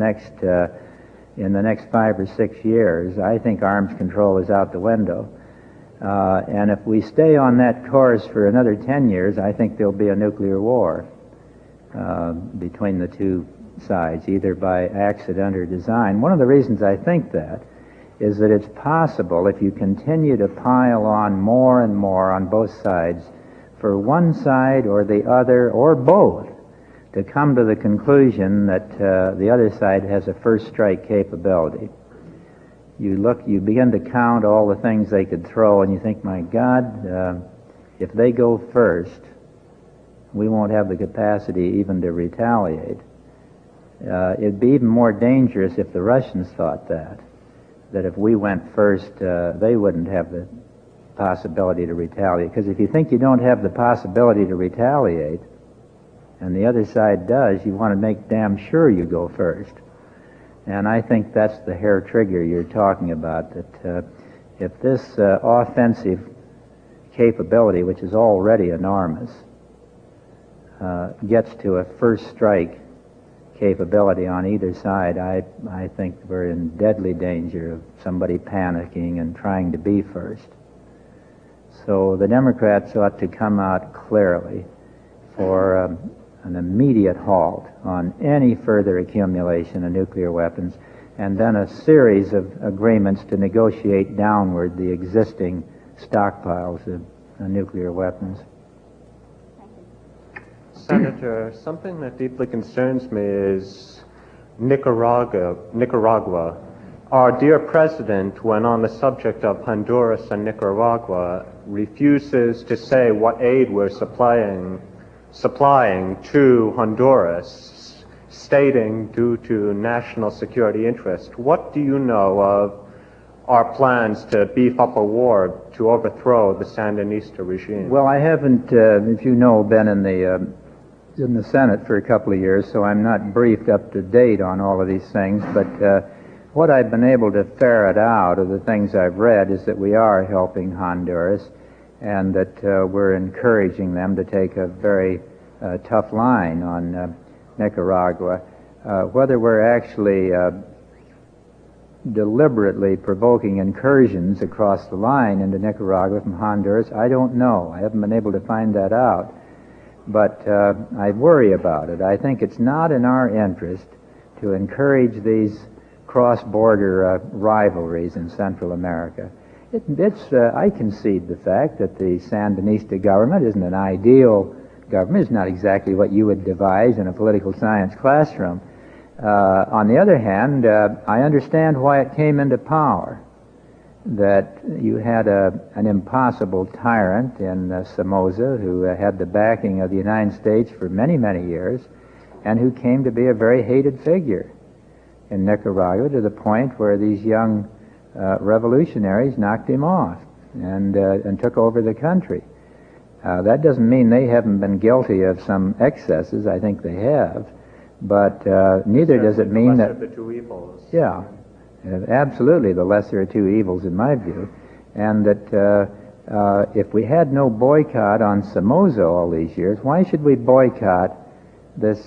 S2: next 5 or 6 years, I think arms control is out the window. And if we stay on that course for another 10 years, I think there'll be a nuclear war between the two sides, either by accident or design. One of the reasons I think that is that it's possible, if you continue to pile on more and more on both sides, for one side or the other or both to come to the conclusion that the other side has a first strike capability. You begin to count all the things they could throw, and you think, my God, if they go first, we won't have the capacity even to retaliate. It'd be even more dangerous if the Russians thought that if we went first, they wouldn't have the possibility to retaliate. Because if you think you don't have the possibility to retaliate, and the other side does, you want to make damn sure you go first. And I think that's the hair trigger you're talking about, that if this offensive capability, which is already enormous, gets to a first strike capability on either side, I think we're in deadly danger of somebody panicking and trying to be first. So the Democrats ought to come out clearly for an immediate halt on any further accumulation of nuclear weapons, and then a series of agreements to negotiate downward the existing stockpiles of nuclear weapons.
S6: Senator, something that deeply concerns me is Nicaragua. Our dear president, when on the subject of Honduras and Nicaragua, refuses to say what aid we're supplying to Honduras, stating due to national security interest. What do you know of our plans to beef up a war to overthrow the Sandinista regime?
S2: Well, I haven't, if you know, been in the Senate for a couple of years, so I'm not briefed up to date on all of these things, but what I've been able to ferret out of the things I've read is that we are helping Honduras, and that we're encouraging them to take a very tough line on Nicaragua. Whether we're actually deliberately provoking incursions across the line into Nicaragua from Honduras, I don't know. I haven't been able to find that out. But I worry about it. I think it's not in our interest to encourage these cross-border rivalries in Central America. I concede the fact that the Sandinista government isn't an ideal government. It's not exactly what you would devise in a political science classroom. On the other hand, I understand why it came into power. That you had an impossible tyrant in Somoza who had the backing of the United States for many, many years, and who came to be a very hated figure in Nicaragua, to the point where these young revolutionaries knocked him off and took over the country. That doesn't mean they haven't been guilty of some excesses. I think they have, but neither does it mean that...
S6: The two evils.
S2: Yeah. Absolutely the lesser of two evils in my view, and that if we had no boycott on Somoza all these years, why should we boycott this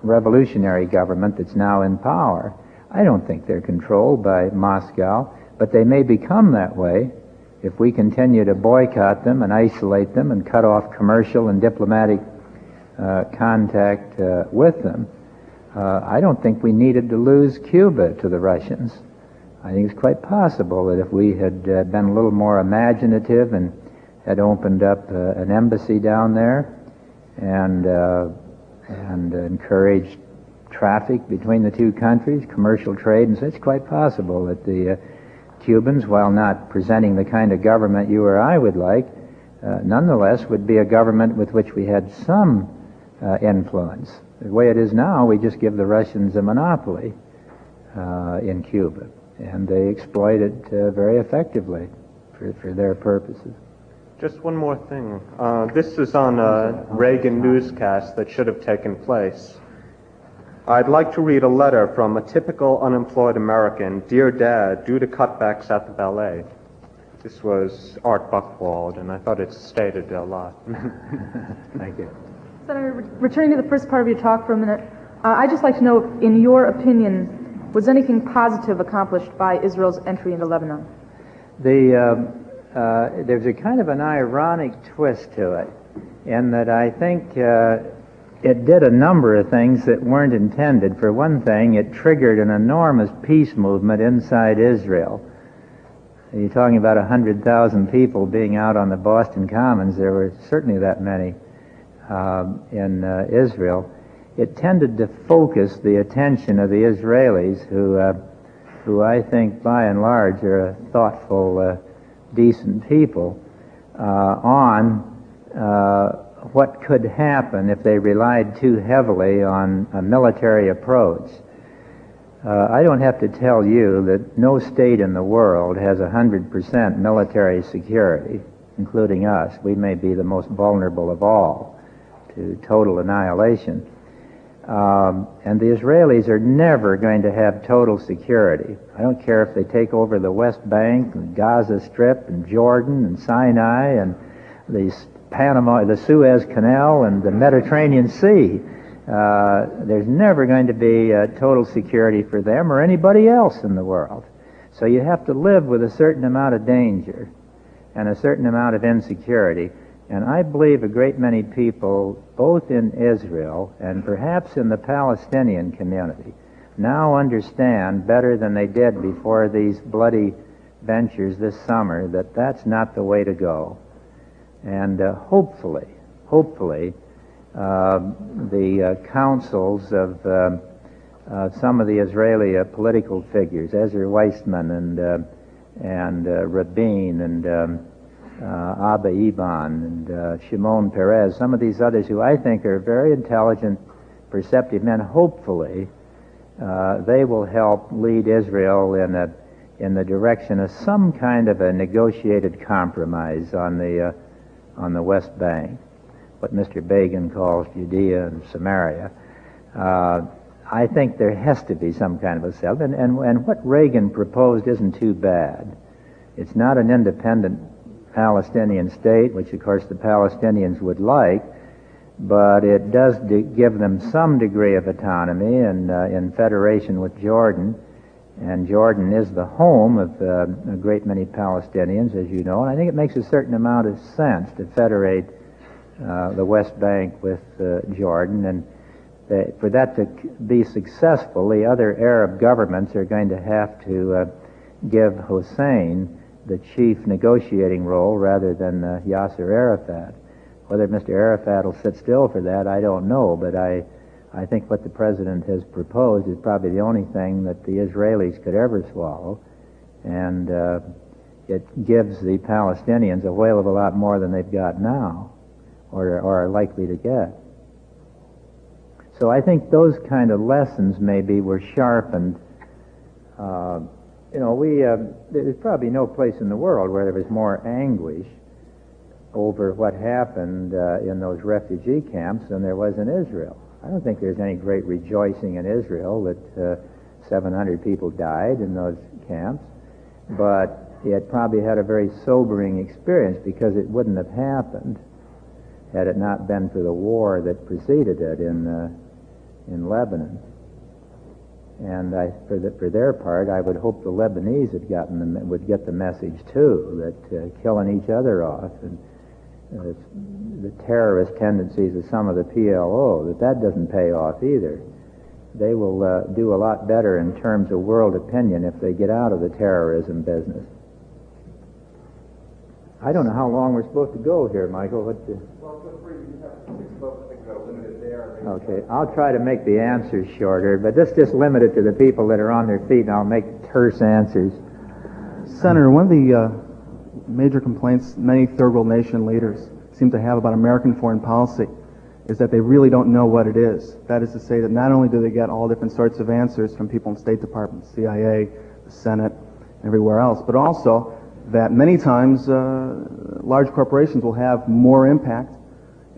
S2: revolutionary government that's now in power? I don't think they're controlled by Moscow, but they may become that way if we continue to boycott them and isolate them and cut off commercial and diplomatic contact with them. I don't think we needed to lose Cuba to the Russians. I think it's quite possible that if we had been a little more imaginative and had opened up an embassy down there and encouraged traffic between the two countries, commercial trade, and so it's quite possible that the Cubans, while not presenting the kind of government you or I would like, nonetheless would be a government with which we had some influence. The way it is now, we just give the Russians a monopoly in Cuba, and they exploit it very effectively for their purposes.
S6: Just one more thing. This is on a Reagan newscast that should have taken place. I'd like to read a letter from a typical unemployed American. Dear Dad, due to cutbacks at the ballet. This was Art Buchwald, and I thought it stated a lot.
S2: Thank you.
S9: Senator, returning to the first part of your talk for a minute, I'd just like to know, in your opinion, was anything positive accomplished by Israel's entry into Lebanon?
S2: there's a kind of an ironic twist to it, in that I think it did a number of things that weren't intended. For one thing, it triggered an enormous peace movement inside Israel. You're talking about 100,000 people being out on the Boston Commons. There were certainly that many in Israel. It tended to focus the attention of the Israelis, who I think by and large are a thoughtful, decent people, on what could happen if they relied too heavily on a military approach. I don't have to tell you that no state in the world has 100% military security, including us. We may be the most vulnerable of all to total annihilation. And the Israelis are never going to have total security. I don't care if they take over the West Bank, and Gaza Strip, and Jordan, and Sinai, and the Suez Canal, and the Mediterranean Sea. There's never going to be total security for them or anybody else in the world. So you have to live with a certain amount of danger and a certain amount of insecurity. And I believe a great many people, both in Israel and perhaps in the Palestinian community, now understand better than they did before these bloody ventures this summer that that's not the way to go. And hopefully, the councils of some of the Israeli political figures, Ezra Weissman and Rabin and Abba Eban and Shimon Peres, some of these others who I think are very intelligent, perceptive men, hopefully they will help lead Israel in the direction of some kind of a negotiated compromise on the West Bank, what Mr. Begin calls Judea and Samaria. I think there has to be some kind of a settlement, and what Reagan proposed isn't too bad. It's not an independent Palestinian state, which of course the Palestinians would like, but it does give them some degree of autonomy in federation with Jordan. And Jordan is the home of a great many Palestinians, as you know, and I think it makes a certain amount of sense to federate the West Bank with Jordan. And for that to be successful, the other Arab governments are going to have to give Hussein the chief negotiating role rather than Yasser Arafat. Whether Mr. Arafat will sit still for that, I don't know, but I think what the president has proposed is probably the only thing that the Israelis could ever swallow, and it gives the Palestinians a whale of a lot more than they've got now, or are likely to get. So I think those kind of lessons maybe were sharpened. There's probably no place in the world where there was more anguish over what happened in those refugee camps than there was in Israel. I don't think there's any great rejoicing in Israel that 700 people died in those camps, but it probably had a very sobering experience because it wouldn't have happened had it not been for the war that preceded it in Lebanon. And for their part, I would hope the Lebanese would get the message too, that killing each other off and the terrorist tendencies of some of the PLO, that doesn't pay off either. They will do a lot better in terms of world opinion if they get out of the terrorism business. I don't know how long we're supposed to go here, Michael.
S1: Well, feel free. You have 6 votes. I think we're limited there.
S2: Okay, I'll try to make the answers shorter, but let's just limit it to the people that are on their feet, and I'll make terse answers.
S10: Senator, one of the major complaints many third world nation leaders seem to have about American foreign policy is that they really don't know what it is. That is to say that not only do they get all different sorts of answers from people in State Department, CIA, the Senate, everywhere else, but also that many times large corporations will have more impact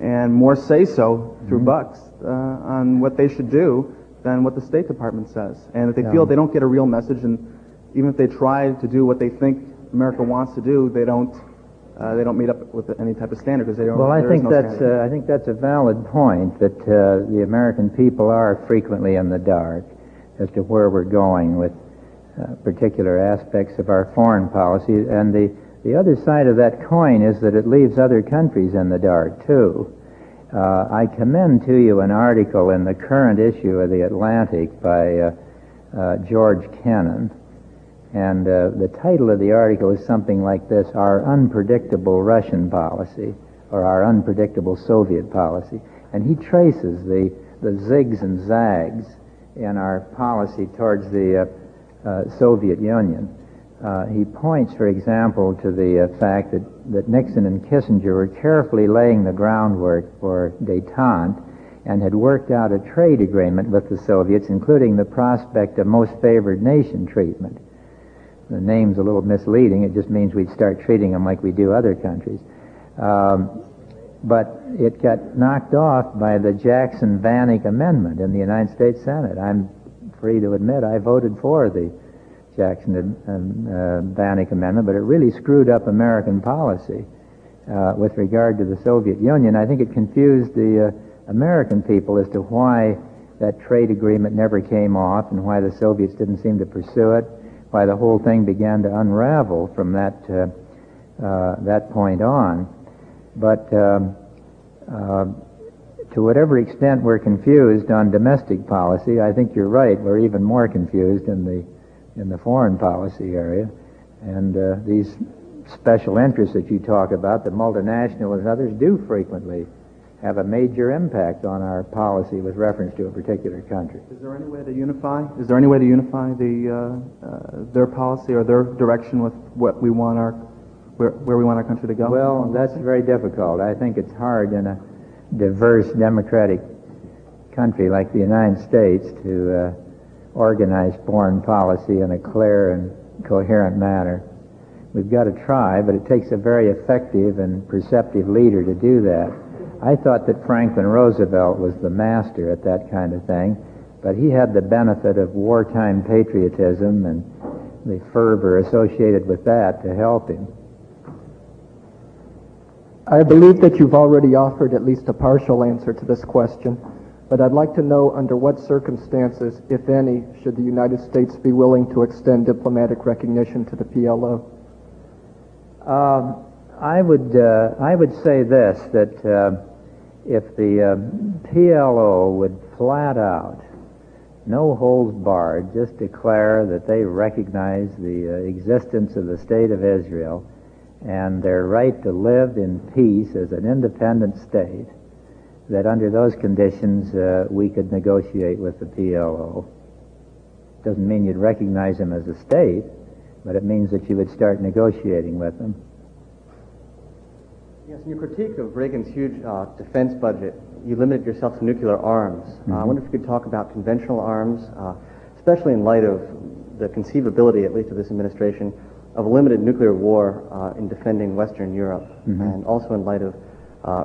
S10: and more say-so through bucks on what they should do than what the State Department says. And if they feel they don't get a real message, and even if they try to do what they think America wants to do, they don't meet up with any type of standard because they don't.
S2: Well, I think that's a valid point, that the American people are frequently in the dark as to where we're going with particular aspects of our foreign policy, and the The other side of that coin is that it leaves other countries in the dark, too. I commend to you an article in the current issue of The Atlantic by George Kennan. And the title of the article is something like this: Our Unpredictable Russian Policy, or Our Unpredictable Soviet Policy. And he traces the zigs and zags in our policy towards the Soviet Union. He points, for example, to the fact that Nixon and Kissinger were carefully laying the groundwork for détente and had worked out a trade agreement with the Soviets, including the prospect of most favored nation treatment. The name's a little misleading. It just means we'd start treating them like we do other countries. But it got knocked off by the Jackson-Vanik Amendment in the United States Senate. I'm free to admit I voted for the Jackson-Vanik Amendment, but it really screwed up American policy with regard to the Soviet Union. I think it confused the American people as to why that trade agreement never came off and why the Soviets didn't seem to pursue it, why the whole thing began to unravel from that point on. But to whatever extent we're confused on domestic policy, I think you're right. We're even more confused in the foreign policy area. And these special interests that you talk about, the multinationals and others, do frequently have a major impact on our policy with reference to a particular country.
S10: Is there any way to unify? Is there any way to unify their policy or their direction with what we want where we want our country to go?
S2: Well, that's very difficult. I think it's hard in a diverse democratic country like the United States to organize foreign policy in a clear and coherent manner. We've got to try, but it takes a very effective and perceptive leader to do that. I thought that Franklin Roosevelt was the master at that kind of thing, but he had the benefit of wartime patriotism and the fervor associated with that to help him.
S11: I believe that you've already offered at least a partial answer to this question, but I'd like to know under what circumstances, if any, should the United States be willing to extend diplomatic recognition to the PLO?
S2: I would say this, that if the PLO would flat out, no holds barred, just declare that they recognize the existence of the State of Israel and their right to live in peace as an independent state, that under those conditions we could negotiate with the PLO. Doesn't mean you'd recognize them as a state, but it means that you would start negotiating with them.
S3: Yes, in your critique of Reagan's huge defense budget, you limited yourself to nuclear arms. I wonder if you could talk about conventional arms, especially in light of the conceivability, at least of this administration, of a limited nuclear war in defending Western Europe, and also in light of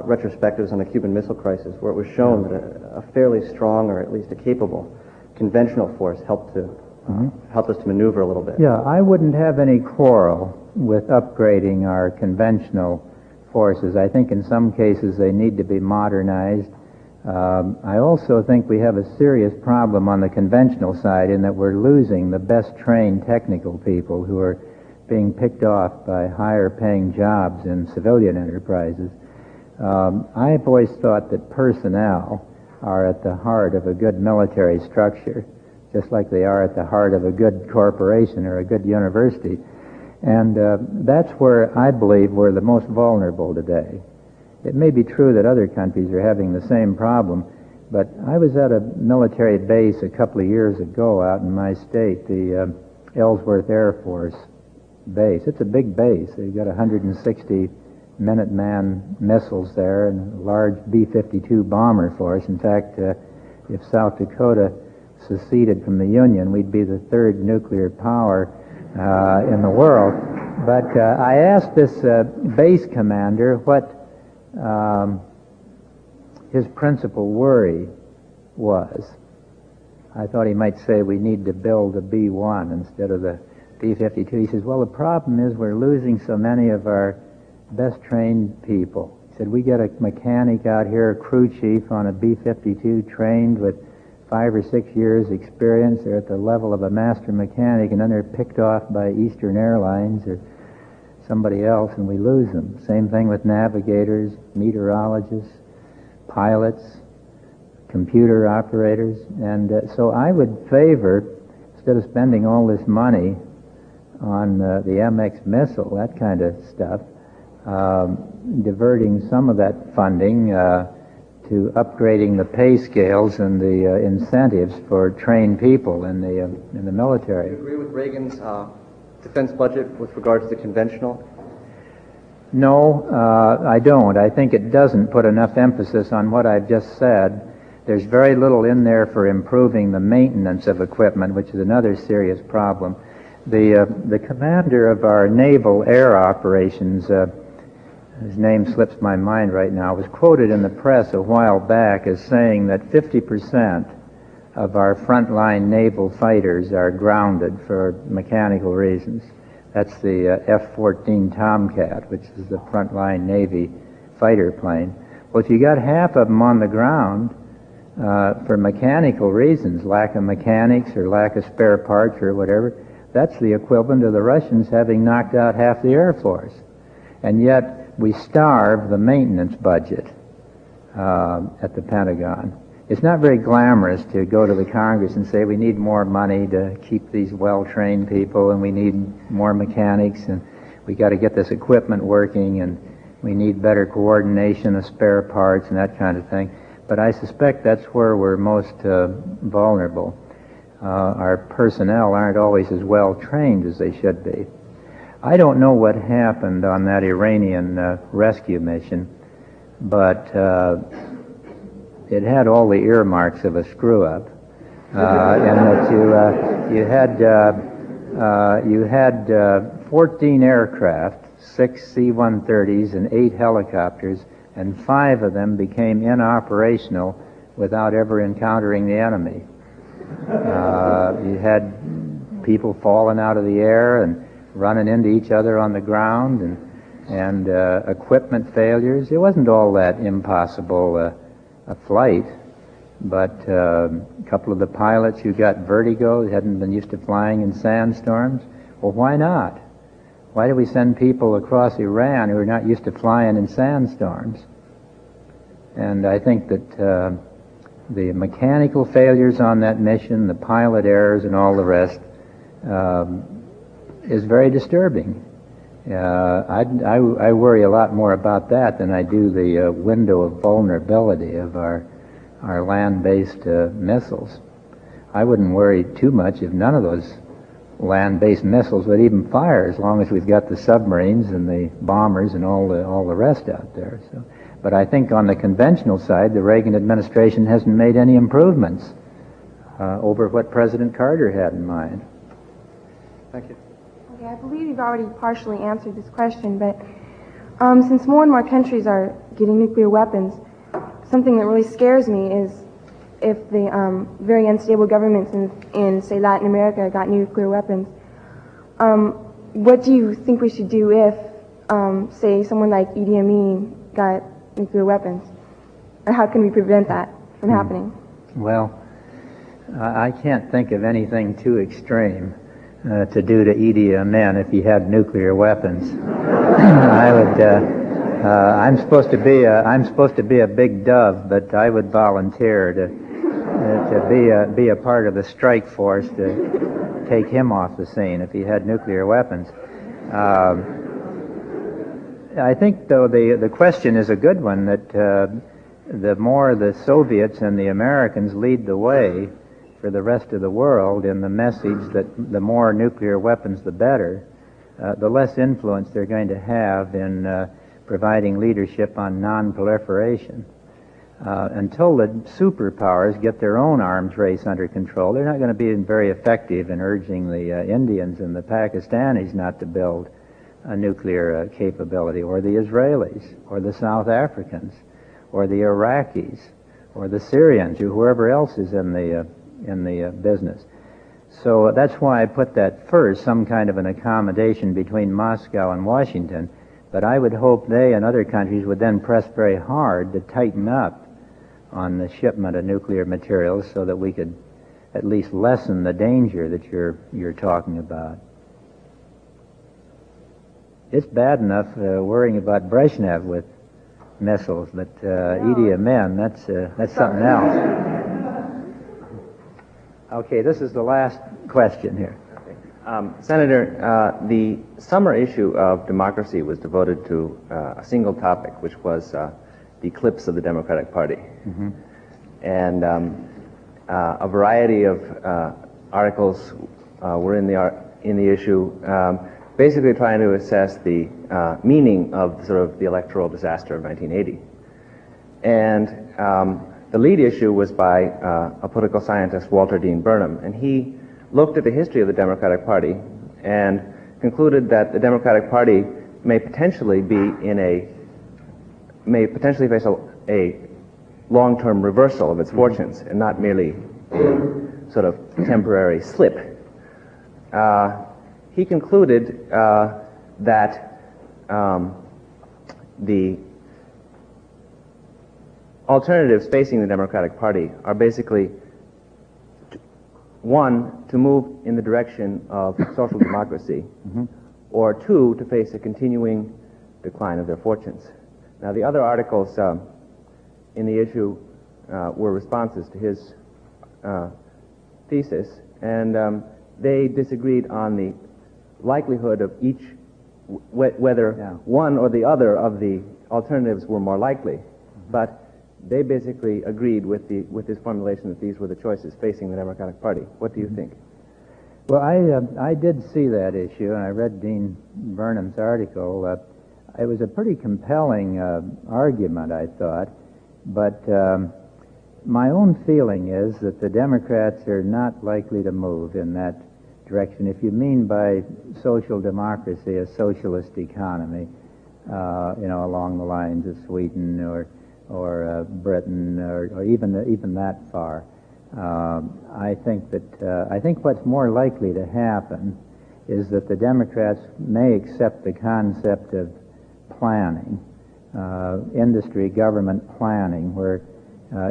S3: retrospectives on the Cuban Missile Crisis, where it was shown that a fairly strong, or at least a capable, conventional force helped us to maneuver a little bit.
S2: Yeah, I wouldn't have any quarrel with upgrading our conventional forces. I think in some cases they need to be modernized. I also think we have a serious problem on the conventional side in that we're losing the best trained technical people who are being picked off by higher paying jobs in civilian enterprises. I've always thought that personnel are at the heart of a good military structure, just like they are at the heart of a good corporation or a good university. And that's where I believe we're the most vulnerable today. It may be true that other countries are having the same problem, but I was at a military base a couple of years ago out in my state, the Ellsworth Air Force Base. It's a big base. They've got 160 Minuteman missiles there and a large B-52 bomber force. In fact, if South Dakota seceded from the Union, we'd be the third nuclear power in the world. But I asked this base commander what his principal worry was. I thought he might say we need to build a B-1 instead of the B-52. He says, well, the problem is we're losing so many of our best trained people. He said, we get a mechanic out here, a crew chief on a B-52 trained with 5 or 6 years experience. They're at the level of a master mechanic, and then they're picked off by Eastern Airlines or somebody else and we lose them. Same thing with navigators, meteorologists, pilots, computer operators. And so I would favor, instead of spending all this money on the MX missile, that kind of stuff, diverting some of that funding to upgrading the pay scales and the incentives for trained people in the military.
S3: Do you agree with Reagan's defense budget with regards to conventional?
S2: No, I don't. I think it doesn't put enough emphasis on what I've just said. There's very little in there for improving the maintenance of equipment, which is another serious problem. The commander of our naval air operations, his name slips my mind right now, was quoted in the press a while back as saying that 50% of our frontline naval fighters are grounded for mechanical reasons. That's the F-14 Tomcat, which is the frontline Navy fighter plane. Well, if you got half of them on the ground for mechanical reasons, lack of mechanics or lack of spare parts or whatever, that's the equivalent of the Russians having knocked out half the Air Force. And yet we starve the maintenance budget at the Pentagon. It's not very glamorous to go to the Congress and say we need more money to keep these well-trained people, and we need more mechanics, and we got to get this equipment working, and we need better coordination of spare parts and that kind of thing. But I suspect that's where we're most vulnerable. Our personnel aren't always as well trained as they should be. I don't know what happened on that Iranian rescue mission, but it had all the earmarks of a screw-up, in that you had 14 aircraft, 6 C-130s and 8 helicopters, and 5 of them became inoperational without ever encountering the enemy. You had people falling out of the air and running into each other on the ground, and equipment failures. It wasn't all that impossible a flight, but a couple of the pilots who got vertigo, hadn't been used to flying in sandstorms. Well, why not? Why do we send people across Iran who are not used to flying in sandstorms? And I think that the mechanical failures on that mission, the pilot errors and all the rest, is very disturbing. I worry a lot more about that than I do the window of vulnerability of our land-based missiles. I wouldn't worry too much if none of those land-based missiles would even fire, as long as we've got the submarines and the bombers and all the rest out there. So, but I think on the conventional side, the Reagan administration hasn't made any improvements over what President Carter had in mind.
S3: Thank you.
S12: Okay, I believe you've already partially answered this question, but since more and more countries are getting nuclear weapons, something that really scares me is if the very unstable governments in, say, Latin America got nuclear weapons. What do you think we should do if, say, someone like Idi Amin got nuclear weapons? Or how can we prevent that from happening?
S2: Well, I can't think of anything too extreme to do to Idi Amin if he had nuclear weapons. I would. I'm supposed to be a big dove, but I would volunteer to be a part of the strike force to take him off the scene if he had nuclear weapons. I think, though, the question is a good one, that the more the Soviets and the Americans lead the way for the rest of the world in the message that the more nuclear weapons the better, the less influence they're going to have in providing leadership on non-proliferation. Until the superpowers get their own arms race under control, they're not going to be very effective in urging the Indians and the Pakistanis not to build a nuclear capability, or the Israelis, or the South Africans, or the Iraqis, or the Syrians, or whoever else is in the business. So that's why I put that first, some kind of an accommodation between Moscow and Washington. But I would hope they and other countries would then press very hard to tighten up on the shipment of nuclear materials so that we could at least lessen the danger that you're talking about. it's bad enough worrying about Brezhnev with missiles, but Idi Amin, that's something else. Okay, this is the last question here.
S13: Senator, the summer issue of Democracy was devoted to a single topic, which was the eclipse of the Democratic Party.
S2: Mm-hmm.
S13: And a variety of articles were in the issue, basically trying to assess the meaning of sort of the electoral disaster of 1980. And the lead issue was by a political scientist, Walter Dean Burnham, and he looked at the history of the Democratic Party and concluded that the Democratic Party may potentially face a long-term reversal of its fortunes and not merely a sort of temporary slip. He concluded that the alternatives facing the Democratic Party are basically, one, to move in the direction of social democracy, or two, to face a continuing decline of their fortunes. Now, the other articles in the issue were responses to his thesis, and they disagreed on the likelihood of each, whether one or the other of the alternatives were more likely. But they basically agreed with his formulation that these were the choices facing the Democratic Party. What do you think?
S2: Well, I did see that issue, and I read Dean Burnham's article. It was a pretty compelling argument, I thought, but my own feeling is that the Democrats are not likely to move in that direction. If you mean by social democracy a socialist economy, along the lines of Sweden or Britain or even that far, I think what's more likely to happen is that the Democrats may accept the concept of planning, industry government planning, where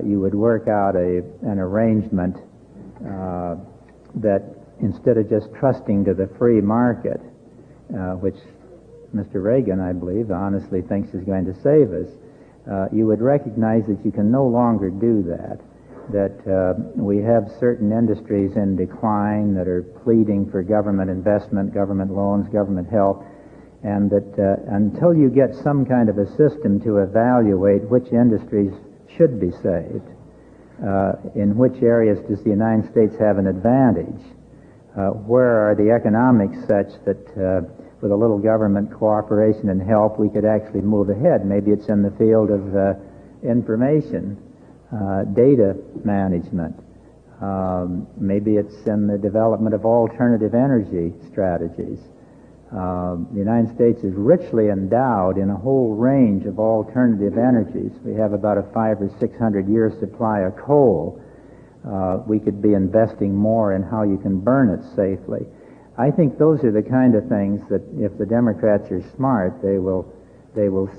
S2: you would work out an arrangement that instead of just trusting to the free market, which Mr. Reagan, I believe, honestly thinks is going to save us, you would recognize that you can no longer do that we have certain industries in decline that are pleading for government investment, government loans, government help, and that until you get some kind of a system to evaluate which industries should be saved, in which areas does the United States have an advantage, where are the economics such that with a little government cooperation and help we could actually move ahead. Maybe it's in the field of information, data management. Maybe it's in the development of alternative energy strategies. The United States is richly endowed in a whole range of alternative energies. We have about a 500 or 600 year supply of coal. We could be investing more in how you can burn it safely. I think those are the kind of things that if the Democrats are smart, they will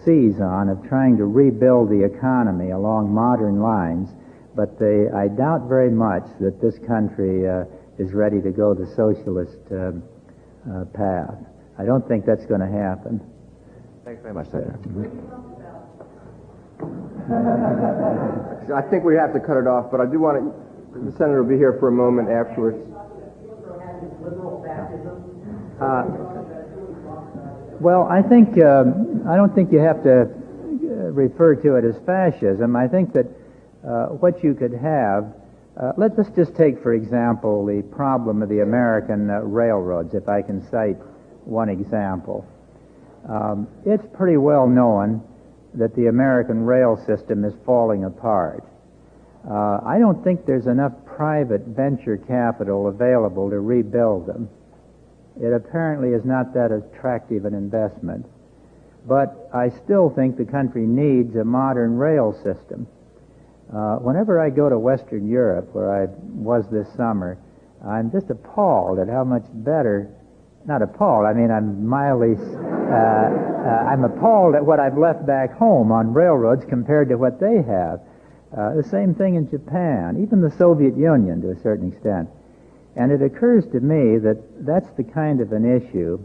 S2: seize on, of trying to rebuild the economy along modern lines. But I doubt very much that this country is ready to go the socialist path. I don't think that's going to happen.
S13: Thanks very much, Senator.
S1: I think we have to cut it off, but I do want the Senator will be here for a moment afterwards.
S2: Well, I don't think you have to refer to it as fascism. I think that what you could have, let's just take, for example, the problem of the American railroads, if I can cite one example. It's pretty well known that the American rail system is falling apart. I don't think there's enough private venture capital available to rebuild them. It apparently is not that attractive an investment. But I still think the country needs a modern rail system. Whenever I go to Western Europe, where I was this summer, I'm just appalled at how much better, not appalled, I mean I'm mildly, I'm appalled at what I've left back home on railroads compared to what they have. The same thing in Japan, even the Soviet Union to a certain extent. And it occurs to me that that's the kind of an issue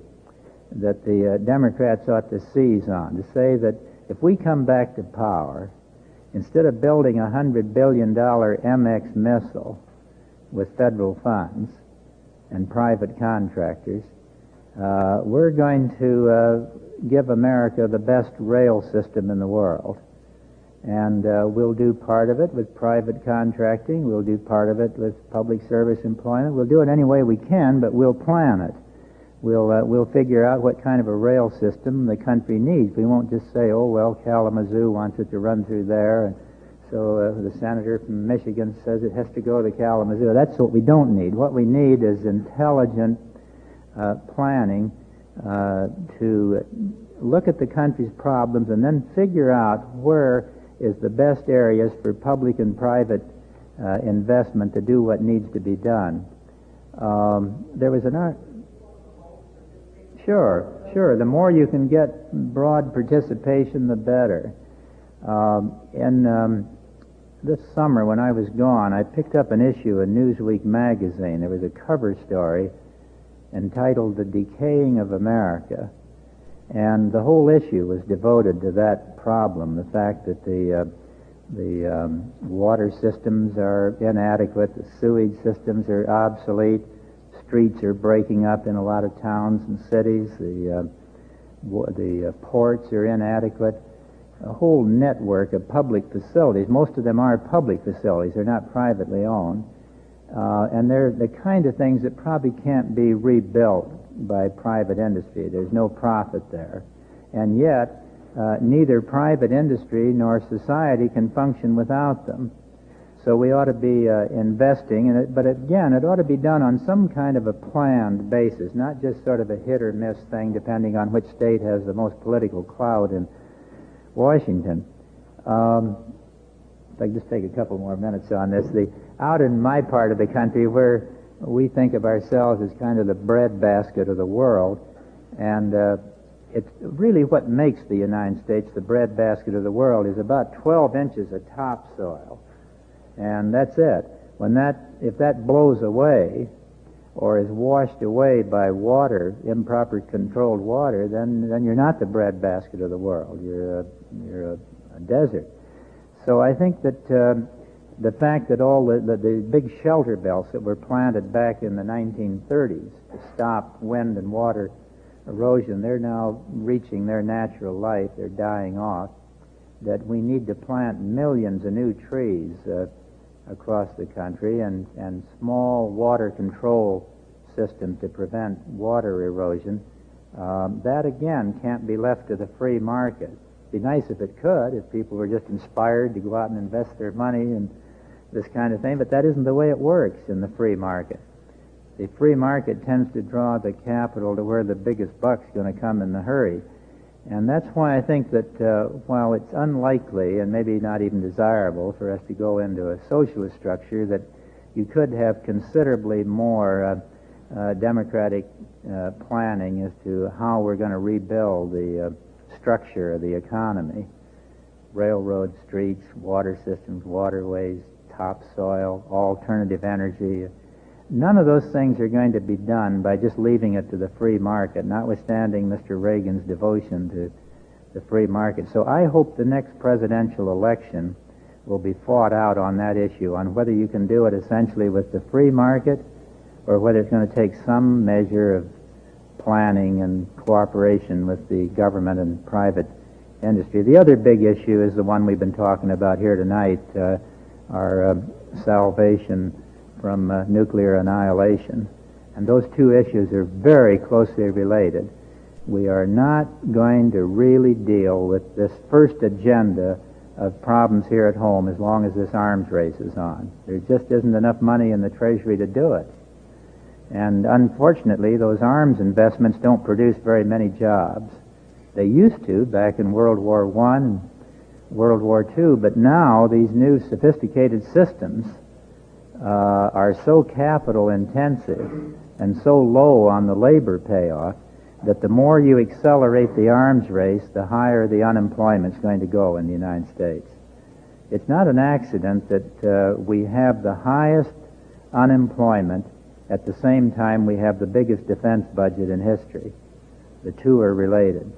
S2: that the Democrats ought to seize on, to say that if we come back to power, instead of building a $100 billion MX missile with federal funds and private contractors, we're going to give America the best rail system in the world. And we'll do part of it with private contracting. We'll do part of it with public service employment. We'll do it any way we can, but we'll plan it. We'll figure out what kind of a rail system the country needs. We won't just say, oh, well, Kalamazoo wants it to run through there, and so the senator from Michigan says it has to go to Kalamazoo. That's what we don't need. What we need is intelligent planning to look at the country's problems and then figure out where is the best areas for public and private investment to do what needs to be done. There was an Sure. The more you can get broad participation, the better. This summer, when I was gone, I picked up an issue of Newsweek magazine. There was a cover story entitled "The Decaying of America," and the whole issue was devoted to that problem, the fact that the water systems are inadequate, the sewage systems are obsolete, streets are breaking up in a lot of towns and cities, the ports are inadequate, a whole network of public facilities. Most of them are public facilities. They're not privately owned. And they're the kind of things that probably can't be rebuilt by private industry. There's no profit there. And yet, neither private industry nor society can function without them. So we ought to be investing in it, but again, it ought to be done on some kind of a planned basis, not just sort of a hit-or-miss thing depending on which state has the most political clout in Washington. If I could just take a couple more minutes on this. Out in my part of the country, where we think of ourselves as kind of the breadbasket of the world, and it's really what makes the United States the breadbasket of the world is about 12 inches of topsoil. And that's it. If that blows away or is washed away by water, improper controlled water, then you're not the breadbasket of the world. You're a desert. So I think that the fact that all the big shelter belts that were planted back in the 1930s to stop wind and water erosion, they're now reaching their natural life. They're dying off. That we need to plant millions of new trees across the country and small water control systems to prevent water erosion. That, again, can't be left to the free market. It'd be nice if it could, if people were just inspired to go out and invest their money in this kind of thing, but that isn't the way it works in the free market. The free market tends to draw the capital to where the biggest buck's going to come in the hurry. And that's why I think that while it's unlikely and maybe not even desirable for us to go into a socialist structure, that you could have considerably more democratic planning as to how we're going to rebuild the structure of the economy. Railroad, streets, water systems, waterways, topsoil, alternative energy. None of those things are going to be done by just leaving it to the free market, notwithstanding Mr. Reagan's devotion to the free market. So I hope the next presidential election will be fought out on that issue, on whether you can do it essentially with the free market or whether it's going to take some measure of planning and cooperation with the government and private industry. The other big issue is the one we've been talking about here tonight, our salvation from nuclear annihilation. And those two issues are very closely related. We are not going to really deal with this first agenda of problems here at home as long as this arms race is on. There just isn't enough money in the Treasury to do it. And unfortunately, those arms investments don't produce very many jobs. They used to back in World War I and World War II, but now these new sophisticated systems are so capital intensive and so low on the labor payoff that the more you accelerate the arms race, the higher the unemployment's going to go in the United States. It's not an accident that we have the highest unemployment at the same time we have the biggest defense budget in history. the two are related.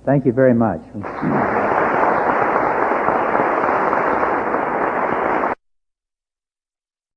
S2: Thank you very much.